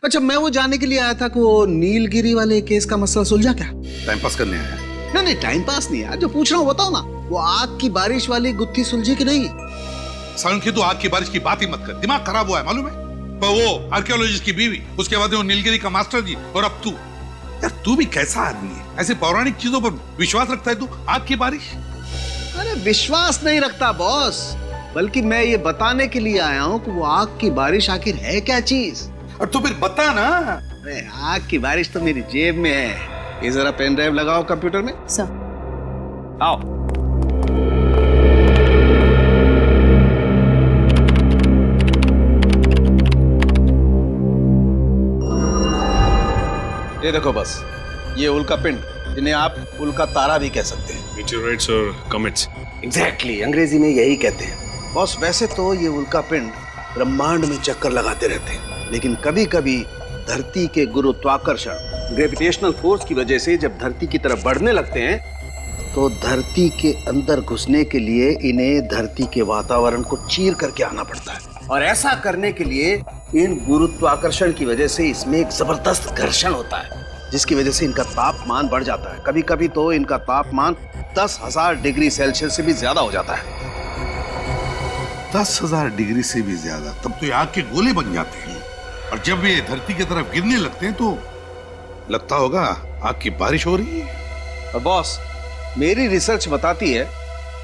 अच्छा, मैं वो जानने के लिए आया था कि वो नीलगिरी वाले केस का मसला सुलझा क्या? टाइम पास करने आया? नहीं, टाइम पास नहीं यार, जो पूछ रहा हूँ बताओ ना। वो आग की बारिश वाली गुत्थी सुलझी कि नहीं? साळुंके, तू आग की बारिश की बात ही मत कर, दिमाग खराब हुआ है मालूम है? पर वो आर्कियोलॉजिस्ट की बीवी, उसके बाद वो नीलगिरी का मास्टर जी, और अब तू। यार तू भी कैसा आदमी है? ऐसे पौराणिक चीजों पर विश्वास रखता है तू? आग की बारिश? अरे विश्वास नहीं रखता बॉस, बल्कि मैं ये बताने के लिए आया हूँ कि वो आग की बारिश आखिर है क्या चीज। और तो फिर बता ना। अरे आग की बारिश तो मेरी जेब में है। ये जरा पेन ड्राइव लगाओ कंप्यूटर में। सर, आओ। ये देखो बस, ये उल्का पिंड, जिन्हें आप उल्का तारा भी कह सकते हैं। मीटियोराइट्स और कॉमेट्स। एग्जैक्टली, अंग्रेजी में यही कहते हैं। बॉस, वैसे तो ये उल्का पिंड ब्रह्मांड में चक्कर लगाते रहते हैं, लेकिन कभी कभी धरती के गुरुत्वाकर्षण, ग्रेविटेशनल फोर्स की वजह से जब धरती की तरफ बढ़ने लगते हैं तो धरती के अंदर घुसने के लिए इन्हें धरती के वातावरण को चीर करके आना पड़ता है। और ऐसा करने के लिए इन गुरुत्वाकर्षण की वजह से इसमें एक जबरदस्त घर्षण होता है, जिसकी वजह से इनका तापमान बढ़ जाता है। कभी कभी तो इनका तापमान 10,000 डिग्री सेल्सियस से भी ज्यादा हो जाता है। 10,000 डिग्री से भी ज्यादा? तब तो ये आग के गोले बन जाते हैं, और जब ये धरती की तरफ गिरने लगते हैं तो लगता होगा आग की बारिश हो रही है। और बॉस, मेरी रिसर्च बताती है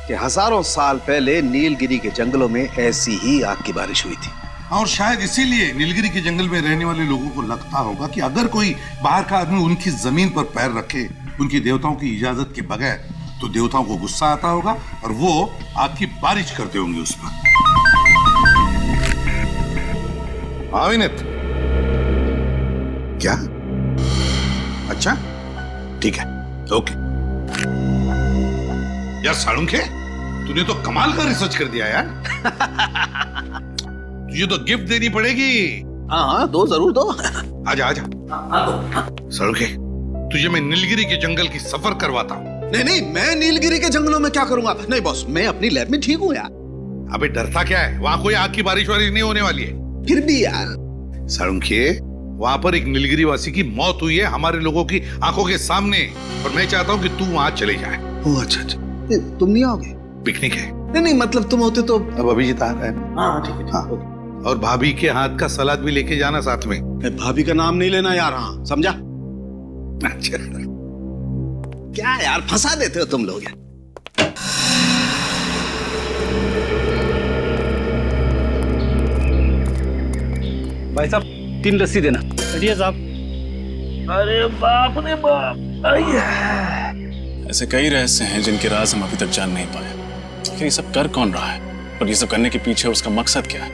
कि हजारों साल पहले नीलगिरी के जंगलों में ऐसी ही आग की बारिश हुई थी। और शायद इसीलिए नीलगिरी के जंगल में रहने वाले लोगों को लगता होगा कि अगर कोई बाहर का आदमी उनकी जमीन पर पैर रखे उनकी देवताओं की इजाजत के बगैर, तो देवताओं को गुस्सा आता होगा और वो आग की बारिश करते होंगे उस पर। हाँ विनीत, क्या? अच्छा ठीक है, ओके। यार साळुंखे, तूने तो कमाल का रिसर्च कर दिया यार। तुझे तो गिफ्ट देनी पड़ेगी। हाँ दो, जरूर दो। आजा आजा। साळुंखे, तुझे मैं नीलगिरी के जंगल की सफर करवाता हूँ। नहीं नहीं, मैं नीलगिरी के जंगलों में क्या करूंगा? नहीं बॉस, मैं अपनी लैब में ठीक हूँ यार। अबे डरता क्या है? वहां कोई आग की बारिश वारिश नहीं होने वाली है। फिर भी यार साळुंखे, वहां पर एक नीलगिरी वासी की मौत हुई है हमारे लोगों की आंखों के सामने, और मैं चाहता हूँ कि तू वहां चले जाए। ओह अच्छा अच्छा, तुम नहीं आओगे? पिकनिक है। नहीं नहीं, मतलब तुम होते तो। अब अभिजीत आ रहा है। हाँ ठीक है, हाँ। और भाभी के हाथ का सलाद भी लेके जाना साथ में। भाभी का नाम नहीं लेना यार। हाँ समझा? अच्छा क्या यार, फंसा देते हो तुम लोग यार। भाई साहब 3 लस्सी देना। बढ़िया साहब। अरे बाप रे बाप, ऐसे कई रहस्य हैं जिनके राज हम अभी तक जान नहीं पाए। आखिर ये सब कर कौन रहा है, और ये सब करने के पीछे उसका मकसद क्या है?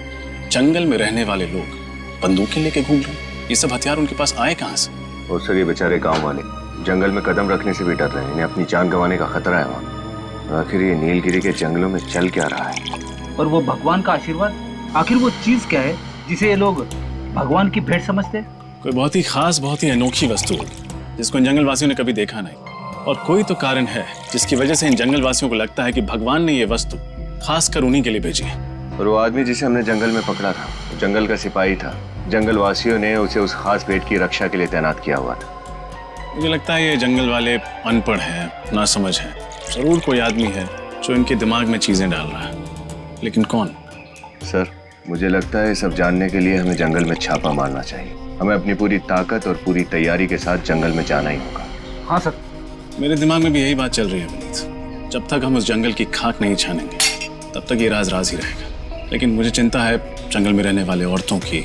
जंगल में रहने वाले लोग बंदूकें लेके घूम रहे हैं, ये सब हथियार उनके पास आए कहाँ से? और सर ये बेचारे गांव वाले जंगल में कदम रखने से भी डर रहे हैं, इन्हें अपनी जान गंवाने का खतरा है वहाँ। आखिर ये नीलगिरी के जंगलों में चल क्या रहा है? और वो भगवान का आशीर्वाद, आखिर वो चीज क्या है जिसे ये लोग भगवान की भेंट समझते हैं? कोई बहुत ही खास, बहुत ही अनोखी वस्तु होगी जिसको इन जंगलवासियों ने कभी देखा नहीं, और कोई तो कारण है जिसकी वजह से इन जंगलवासियों को लगता है कि भगवान ने ये वस्तु खासकर उन्हीं के लिए भेजी है। और वो आदमी जिसे हमने जंगल में पकड़ा था, जंगल का सिपाही था। जंगलवासियों ने उसे उस खास भेंट की रक्षा के लिए तैनात किया हुआ था। मुझे लगता है ये जंगल वाले अनपढ़ हैं, नासमझ हैं। जरूर कोई आदमी है जो इनके दिमाग में चीजें डाल रहा है, लेकिन कौन? सर मुझे लगता है सब जानने के लिए हमें जंगल में छापा मारना चाहिए। हमें अपनी पूरी ताकत और पूरी तैयारी के साथ जंगल में जाना ही होगा। हाँ सर। मेरे दिमाग में भी यही बात चल रही है विनीत। जब तक हम उस जंगल की खाक नहीं छानेंगे तब तक ये राज राज ही रहेगा। लेकिन मुझे चिंता है जंगल में रहने वाले औरतों की,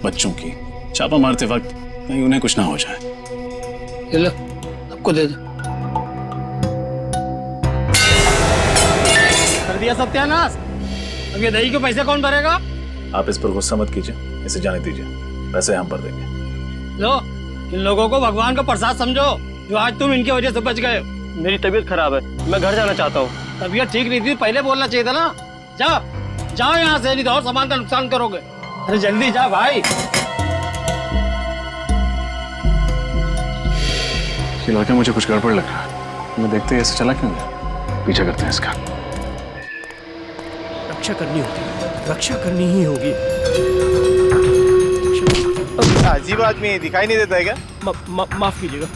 बच्चों की। छापा मारते वक्त कहीं उन्हें कुछ ना हो जाए। लो, आपको दे दो। कर दिया सत्यानाश। अब ये दही के पैसे कौन भरेगा? आप इस पर गुस्सा मत कीजिए, इसे जाने दीजिए, पैसे हम भर देंगे। लो, इन लोगों को भगवान का प्रसाद समझो जो आज तुम इनकी वजह से बच गए। मेरी तबीयत खराब है, मैं घर जाना चाहता हूँ। तबीयत ठीक नहीं थी, पहले बोलना चाहिए था ना। जाओ जाओ यहाँ से, नहीं तो और सामान का नुकसान करोगे। अरे जल्दी जा भाई। ये लड़का मुझे कुछ गड़बड़ लग रहा है। मैं देखते ही ऐसे चला क्यों गया? पीछा करते हैं इसका। रक्षा करनी होगी, रक्षा करनी ही होगी। अजीब आदमी दिखाई नहीं देता है क्या? माफ कीजिएगा।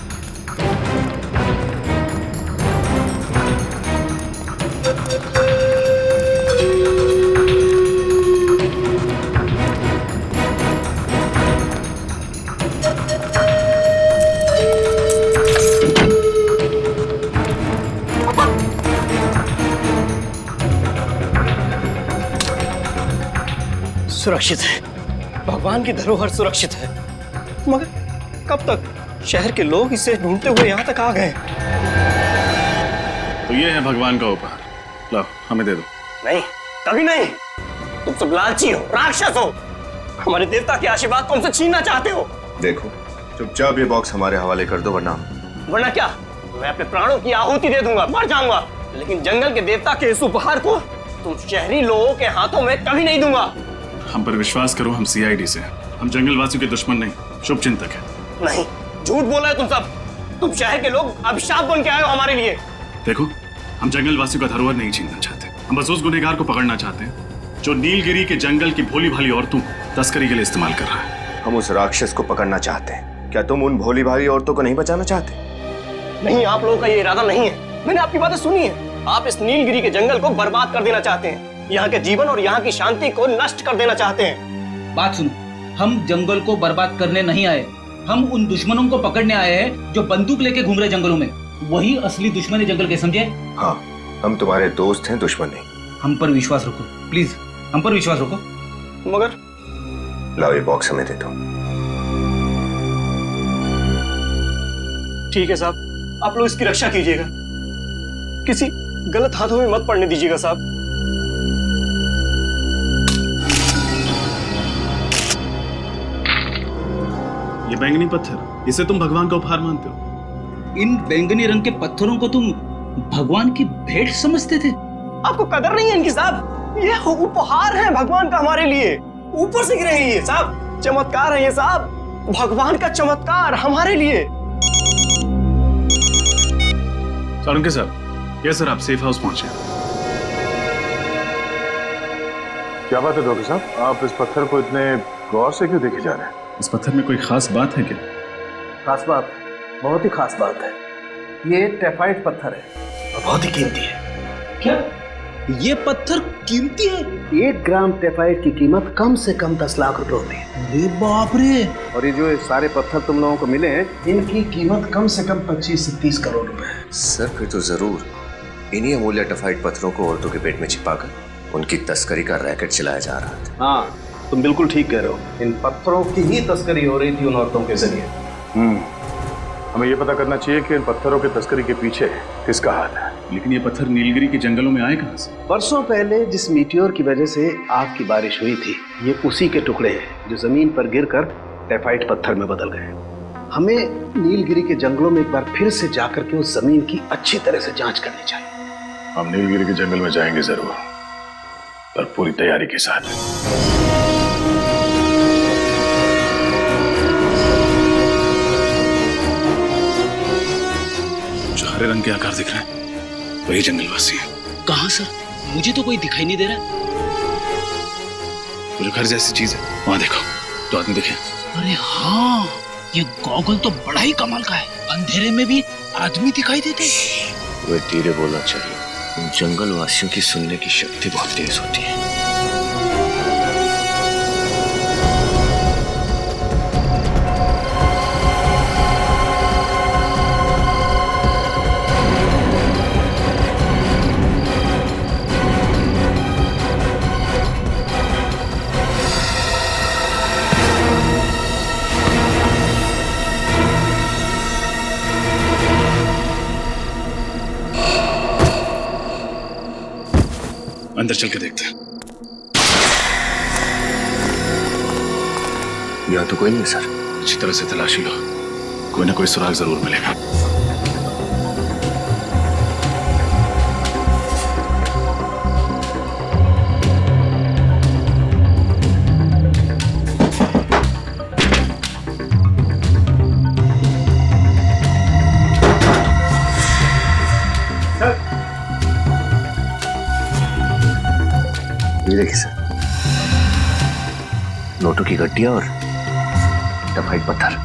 सुरक्षित है, भगवान की धरोहर सुरक्षित है। मगर कब तक? शहर के लोग इसे ढूंढते हुए यहाँ तक आ गए। तो ये है भगवान का उपहार, लाओ हमें दे दो। नहीं, कभी नहीं। तुम सब लालची हो, राक्षस हो। हमारे देवता के आशीर्वाद तुमसे छीनना चाहते हो। देखो चुपचाप ये बॉक्स हमारे हवाले कर दो, वरना क्या? मैं अपने प्राणों की आहुति दे दूंगा, मर जाऊंगा, लेकिन जंगल के देवता के इस उपहार को तुम शहरी लोगों के हाथों में कभी नहीं दूंगा। हम पर विश्वास करो, हम सीआईडी से, हम जंगलवासियों के दुश्मन नहीं, शुभ चिंतक है। नहीं, झूठ बोला है तुम सब। तुम शहर के लोग अभिशाप बन के आए हो हमारे लिए। देखो, हम जंगलवासियों का धरोहर नहीं छीनना चाहते, हम बस उस गुनहगार को पकड़ना चाहते हैं जो नीलगिरी के जंगल की भोली भाली औरतों को तस्करी के लिए इस्तेमाल कर रहा है। हम उस राक्षस को पकड़ना चाहते हैं। क्या तुम उन भोली भाली औरतों को नहीं बचाना चाहते? नहीं, आप लोगों का ये इरादा नहीं है। मैंने आपकी बातें सुनी है। आप इस नीलगिरी के जंगल को बर्बाद कर देना चाहते हैं, यहाँ के जीवन और यहाँ की शांति को नष्ट कर देना चाहते हैं। बात सुनो, हम जंगल को बर्बाद करने नहीं आए, हम उन दुश्मनों को पकड़ने आए हैं जो बंदूक लेके घूम रहे जंगलों में। वही असली दुश्मन है जंगल के, समझे? हाँ, हम तुम्हारे दोस्त हैं, दुश्मन नहीं। हम पर विश्वास रखो प्लीज, हम पर विश्वास रखो। मगर लाओ ये बॉक्स हमें दे दो। ठीक है साहब, आप लोग इसकी रक्षा कीजिएगा, किसी गलत हाथों में मत पड़ने दीजिएगा साहब। ये बैंगनी पत्थर, इसे तुम भगवान का उपहार मानते हो? इन बैंगनी रंग के पत्थरों को तुम भगवान की भेंट समझते थे? आपको कदर नहीं है इनकी साहब। ये उपहार है भगवान का हमारे लिए। ऊपर से गिरे हैं ये साहब, चमत्कार है ये साहब, भगवान का चमत्कार हमारे लिए। सारंगे साहब, यस सर, आप सेफ हाउस पहुंचे। क्या बात है डॉक्टर साहब, आप इस पत्थर को इतने गौर से क्यों देखे जा रहे हैं? इस पत्थर में कोई खास बात है क्या? खास बात, बहुत ही खास बात है। ये टेफाइट पत्थर है और बहुत ही कीमती है। क्या ये पत्थर कीमती है? 1 ग्राम टेफाइट की कीमत कम से कम 10 लाख रुपए होती है। अरे बाप रे! और ये जो सारे पत्थर तुम लोगों को मिले हैं, इनकी कीमत कम से कम 25 से 30 करोड़ रुपए है। सर फिर तो जरूर इन्हीं अमूल्य टेफाइट पत्थरों को औरतों के पेट में छिपाकर उनकी तस्करी का रैकेट चलाया जा रहा था। हाँ, तुम बिल्कुल ठीक कह रहे हो। इन पत्थरों की ही तस्करी हो रही थी उन औरतों के जरिए। हमें ये पता करना चाहिए कि इन पत्थरों की तस्करी के पीछे किसका हाथ है। लेकिन ये पत्थर नीलगिरी के जंगलों में आए कहां से? वर्षों पहले जिस मीटियोर की वजह से आग की बारिश हुई थी, ये उसी के टुकड़े हैं जो जमीन पर गिरकर टेफाइट पत्थर में बदल गए। हमें नीलगिरी के जंगलों में एक बार फिर से जाकर के उस जमीन की अच्छी तरह से जांच करनी चाहिए। हम नीलगिरी के जंगल में जाएंगे जरूर, पर पूरी तैयारी के साथ। जो हरे रंग के आकार दिख रहे हैं वही जंगलवासी है। कहाँ सर? मुझे तो कोई दिखाई नहीं दे रहा। वो जो घर जैसी चीज है वहां देखो, तो आदमी दिखे। अरे हाँ, ये गॉगल तो बड़ा ही कमाल का है। अंधेरे में भी आदमी दिखाई देते। वे धीरे बोलना चाहिए, उन जंगल वासियों की सुनने की शक्ति बहुत तेज होती है। अंदर चल के देखते हैं। यहाँ तो कोई नहीं है सर। अच्छी तरह से तलाशी लो, कोई ना कोई सुराग जरूर मिलेगा। ये देखिए सर, नोटों की गड्डियां और टेफाइट पत्थर।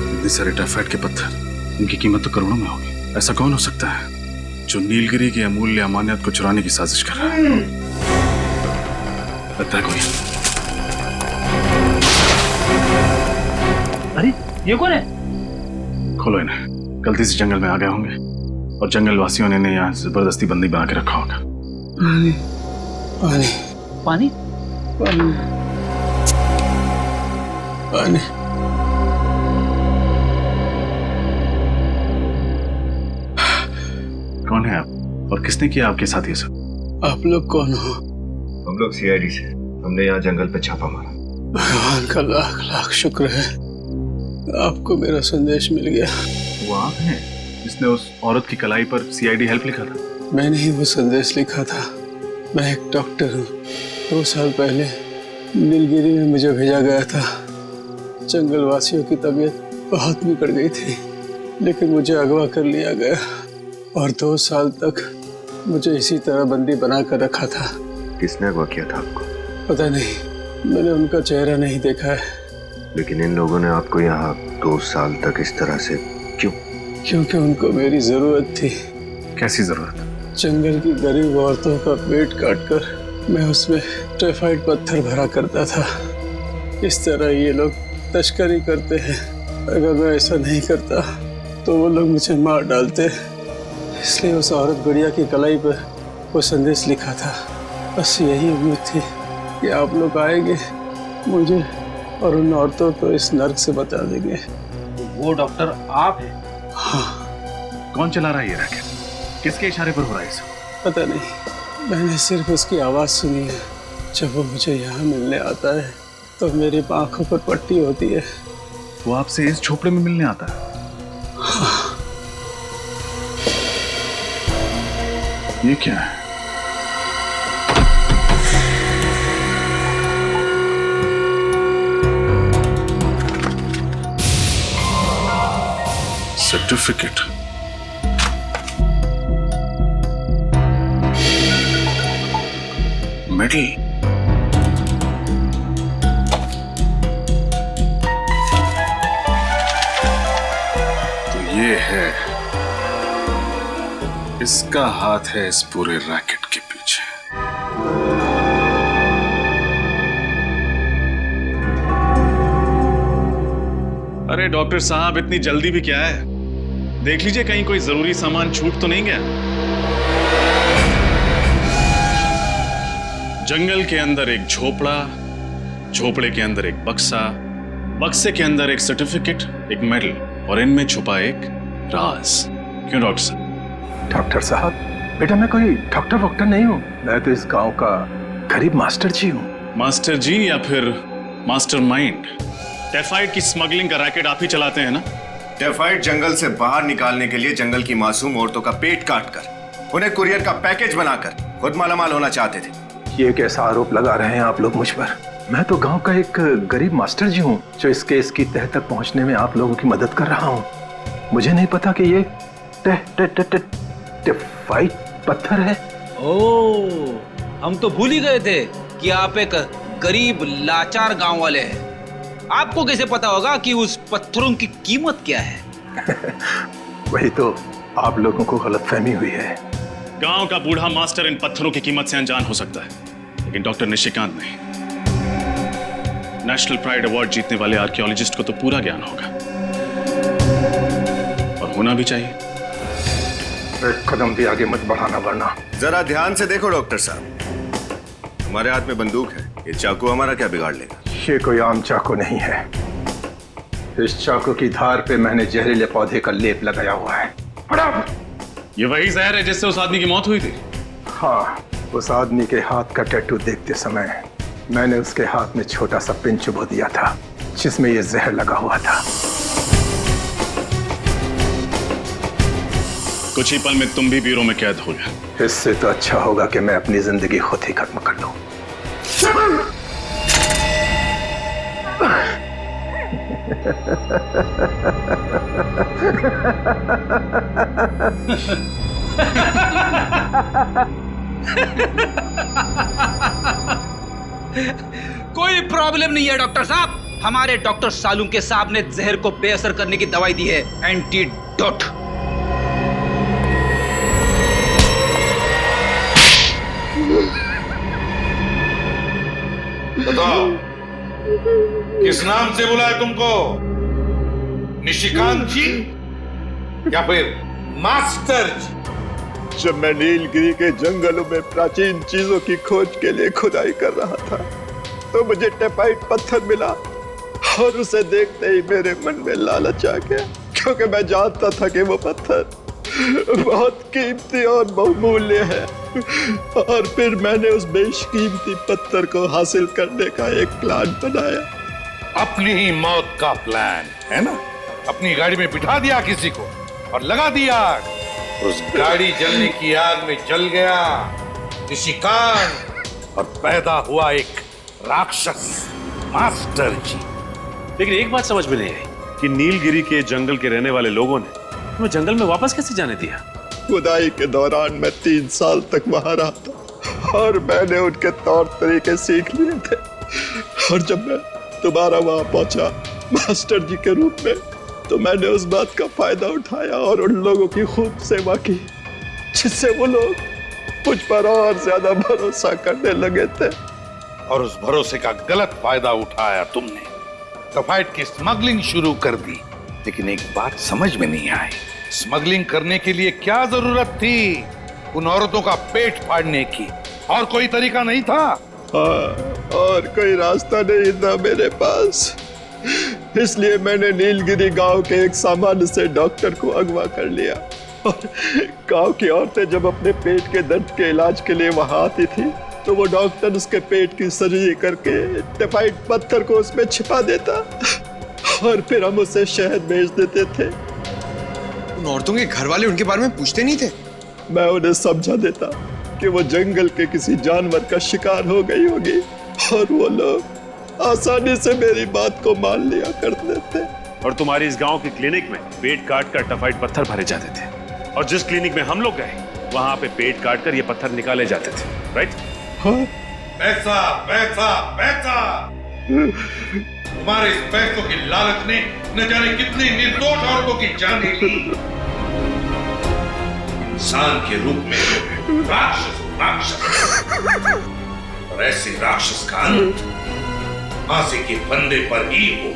इतने सारे टेफाइट के पत्थर, इनकी कीमत तो करोड़ों में होगी। ऐसा कौन हो सकता है जो नीलगिरी की अमूल्य अमानियत को चुराने की साजिश कर रहा है? लगता है कोई। अरे ये कौन है? खोलो इन्हें। गलती से जंगल में आ गए होंगे और जंगल वासियों ने इन्हें यहाँ जबरदस्ती बंदी बना के रखा होगा। पानी पानी पानी पानी पानी। कौन है आप और किसने किया आपके साथ ये सब? आप लोग कौन हो? हम लोग सीआईडी से। हमने यहाँ जंगल पे छापा मारा। भगवान का लाख लाख शुक्र है, आपको मेरा संदेश मिल गया। वो आप हैं जिसने उस औरत की कलाई पर सीआईडी हेल्प लिखा था? मैंने ही वो संदेश लिखा था। मैं एक डॉक्टर हूँ। 2 साल पहले नीलगिरी में मुझे भेजा गया था। जंगल वासियों की तबीयत बहुत बिगड़ गई थी, लेकिन मुझे अगवा कर लिया गया और 2 साल तक मुझे इसी तरह बंदी बना कर रखा था। किसने अगवा किया था आपको? पता नहीं, मैंने उनका चेहरा नहीं देखा है। लेकिन इन लोगों ने आपको यहाँ 2 साल तक इस तरह से क्यों? क्योंकि उनको मेरी जरूरत थी। कैसी जरूरत? जंगल की गरीब औरतों का पेट काटकर मैं उसमें टेफाइट पत्थर भरा करता था। इस तरह ये लोग तस्करी करते हैं। अगर मैं ऐसा नहीं करता तो वो लोग मुझे मार डालते। इसलिए उस औरत गुड़िया की कलाई पर वो संदेश लिखा था। बस यही उम्मीद थी कि आप लोग आएंगे, मुझे और उन औरतों को इस नर्क से बचा देंगे। वो डॉक्टर आप हैं? हाँ। कौन चला रहा है ये रैकेट? किसके इशारे पर हो रहा है सब? पता नहीं, मैंने सिर्फ उसकी आवाज़ सुनी है। जब वो मुझे यहाँ मिलने आता है तो मेरी आंखों पर पट्टी होती है। वो आपसे इस झोपड़े में मिलने आता है? हाँ। ये क्या है? सर्टिफिकेट। मेडल। तो ये है, इसका हाथ है इस पूरे रैकेट के पीछे। अरे डॉक्टर साहब, इतनी जल्दी भी क्या है? देख लीजिए कहीं कोई जरूरी सामान छूट तो नहीं गया। जंगल के अंदर एक झोपड़ा, झोपड़े के अंदर एक बक्सा, बक्से के अंदर एक सर्टिफिकेट, एक मेडल, और इनमें छुपा एक राज। क्यों डॉक्टर साहब? डॉक्टर साहब, बेटा मैं कोई डॉक्टर वॉक्टर नहीं हूँ। मैं तो इस गांव का गरीब मास्टर जी हूँ। मास्टर जी या फिर मास्टर माइंड? टेफाइड की स्मगलिंग का रैकेट आप ही चलाते हैं ना? टेफाइड जंगल से बाहर निकालने के लिए जंगल की मासूम औरतों का पेट काटकर उन्हें कुरियर का पैकेज बनाकर खुद मालामाल होना चाहते थे। ये कैसा आरोप लगा रहे हैं आप लोग मुझ पर? मैं तो गांव का एक गरीब मास्टर जी हूँ जो इस केस की तह तक पहुंचने में आप लोगों की मदद कर रहा हूँ। मुझे नहीं पता कि ये टेफाइड पत्थर है। ओह, हम तो भूल ही गए थे कि आप एक गरीब लाचार गांव वाले हैं। आपको कैसे पता होगा कि उस पत्थरों की कीमत क्या है? वही तो आप लोगों को गलतफहमी हुई है। गांव का बूढ़ा मास्टर इन पत्थरों की कीमत से अनजान हो सकता है, लेकिन डॉक्टर निशिकांत नहीं। नेशनल प्राइड अवार्ड जीतने वाले आर्कियोलॉजिस्ट को तो पूरा ज्ञान होगा, और होना भी चाहिए। एक कदम भी आगे मत बढ़ाना वरना। जरा ध्यान से देखो डॉक्टर साहब, हमारे हाथ में बंदूक है, ये चाकू हमारा क्या बिगाड़ लेगा? ये कोई आम चाकू नहीं है। इस चाकू की धार पे मैंने जहरीले पौधे का लेप लगाया हुआ है। ये वही जहर है जिससे उस आदमी की मौत हुई थी? हाँ, उस आदमी के हाथ का टैटू देखते समय मैंने उसके हाथ में छोटा सा पिन चुभो दिया था जिसमें ये जहर लगा हुआ था। कुछ ही पल में तुम भी ब्यूरो में कैद हो गए। इससे तो अच्छा होगा कि मैं अपनी जिंदगी खुद ही खत्म कर लूं। कोई प्रॉब्लम नहीं है डॉक्टर साहब। हमारे डॉक्टर सालुंके साहब ने जहर को बेअसर करने की दवाई दी है, एंटीडोट। बताओ, किस नाम से बुलाए तुमको? निशिकांत जी या फिर मास्टर जी? जब मैं नीलगिरी के जंगलों में प्राचीन चीजों की खोज के लिए खुदाई कर रहा था तो मुझे टेफाइड पत्थर मिला, और उसे देखते ही मेरे मन में लालच आ गया, क्योंकि मैं जानता था कि वो पत्थर बहुत कीमती और बहुमूल्य है। और फिर मैंने उस बेशकीमती पत्थर को हासिल करने का एक प्लान बनाया। अपनी ही मौत का प्लान है ना? अपनी गाड़ी में बिठा दिया किसी को और लगा दिया आग। उस गाड़ी जलने की आग में जल गया निशिकांत, और पैदा हुआ एक राक्षस, मास्टर जी। लेकिन एक बात समझ में नहीं आई कि नीलगिरी के जंगल के रहने वाले लोगों ने तुम्हें जंगल में वापस कैसे जाने दिया? खुदाई के दौरान मैं 3 साल तक वहां रहा था और मैंने उनके तौर तरीके सीख लिए थे। और जब मैं दोबारा वहां पहुंचा मास्टर जी के रूप में, तो मैंने उस बात का फायदा उठाया और उन लोगों की खूब सेवा की, जिससे वो लोग मुझ पर और ज्यादा भरोसा करने लगे थे। और उस भरोसे का गलत फायदा उठाया तुमने, टेफाइड की स्मगलिंग शुरू कर दी। लेकिन एक बात समझ में नहीं आई, स्मगलिंग करने के लिए क्या जरूरत थी? उन औरतों का पेट फाड़ने की और कोई तरीका नहीं था? हाँ, और कोई रास्ता नहीं था मेरे पास। इसलिए मैंने नीलगिरी गांव के एक सामान्य से डॉक्टर को अगवा कर लिया और गांव की औरतें जब अपने पेट के दर्द के इलाज के लिए वहां आती थी तो वो डॉक्टर उसके पेट की सर्जरी करके टाइफाइड पत्थर को उसमें छिपा देता और फिर हम उसे शहद भेज देते थे। उन औरतों के घर वाले उनके बारे में पूछते नहीं थे? मैं उन्हें समझा देता कि वो जंगल के किसी जानवर का शिकार हो गई होगी और वो लोग आसानी से मेरी बात को मान लिया करते थे। और तुम्हारी इस गांव की क्लिनिक में पेट काट कर टाइफाइड पत्थर भरे जाते थे और जिस क्लिनिक में हम लोग गए वहां पे पेट काट कर ये पत्थर निकाले जाते थे, राइट? हाँ? पैसा पैसा पैसा, तुम्हारे इस पैसों की लालच ने न जाने कितनी निर्दोष औरतों की जान ली। इंसान के रूप में राक्षस और ऐसे राक्षस का अंत फांसी के फंदे पर ही हो।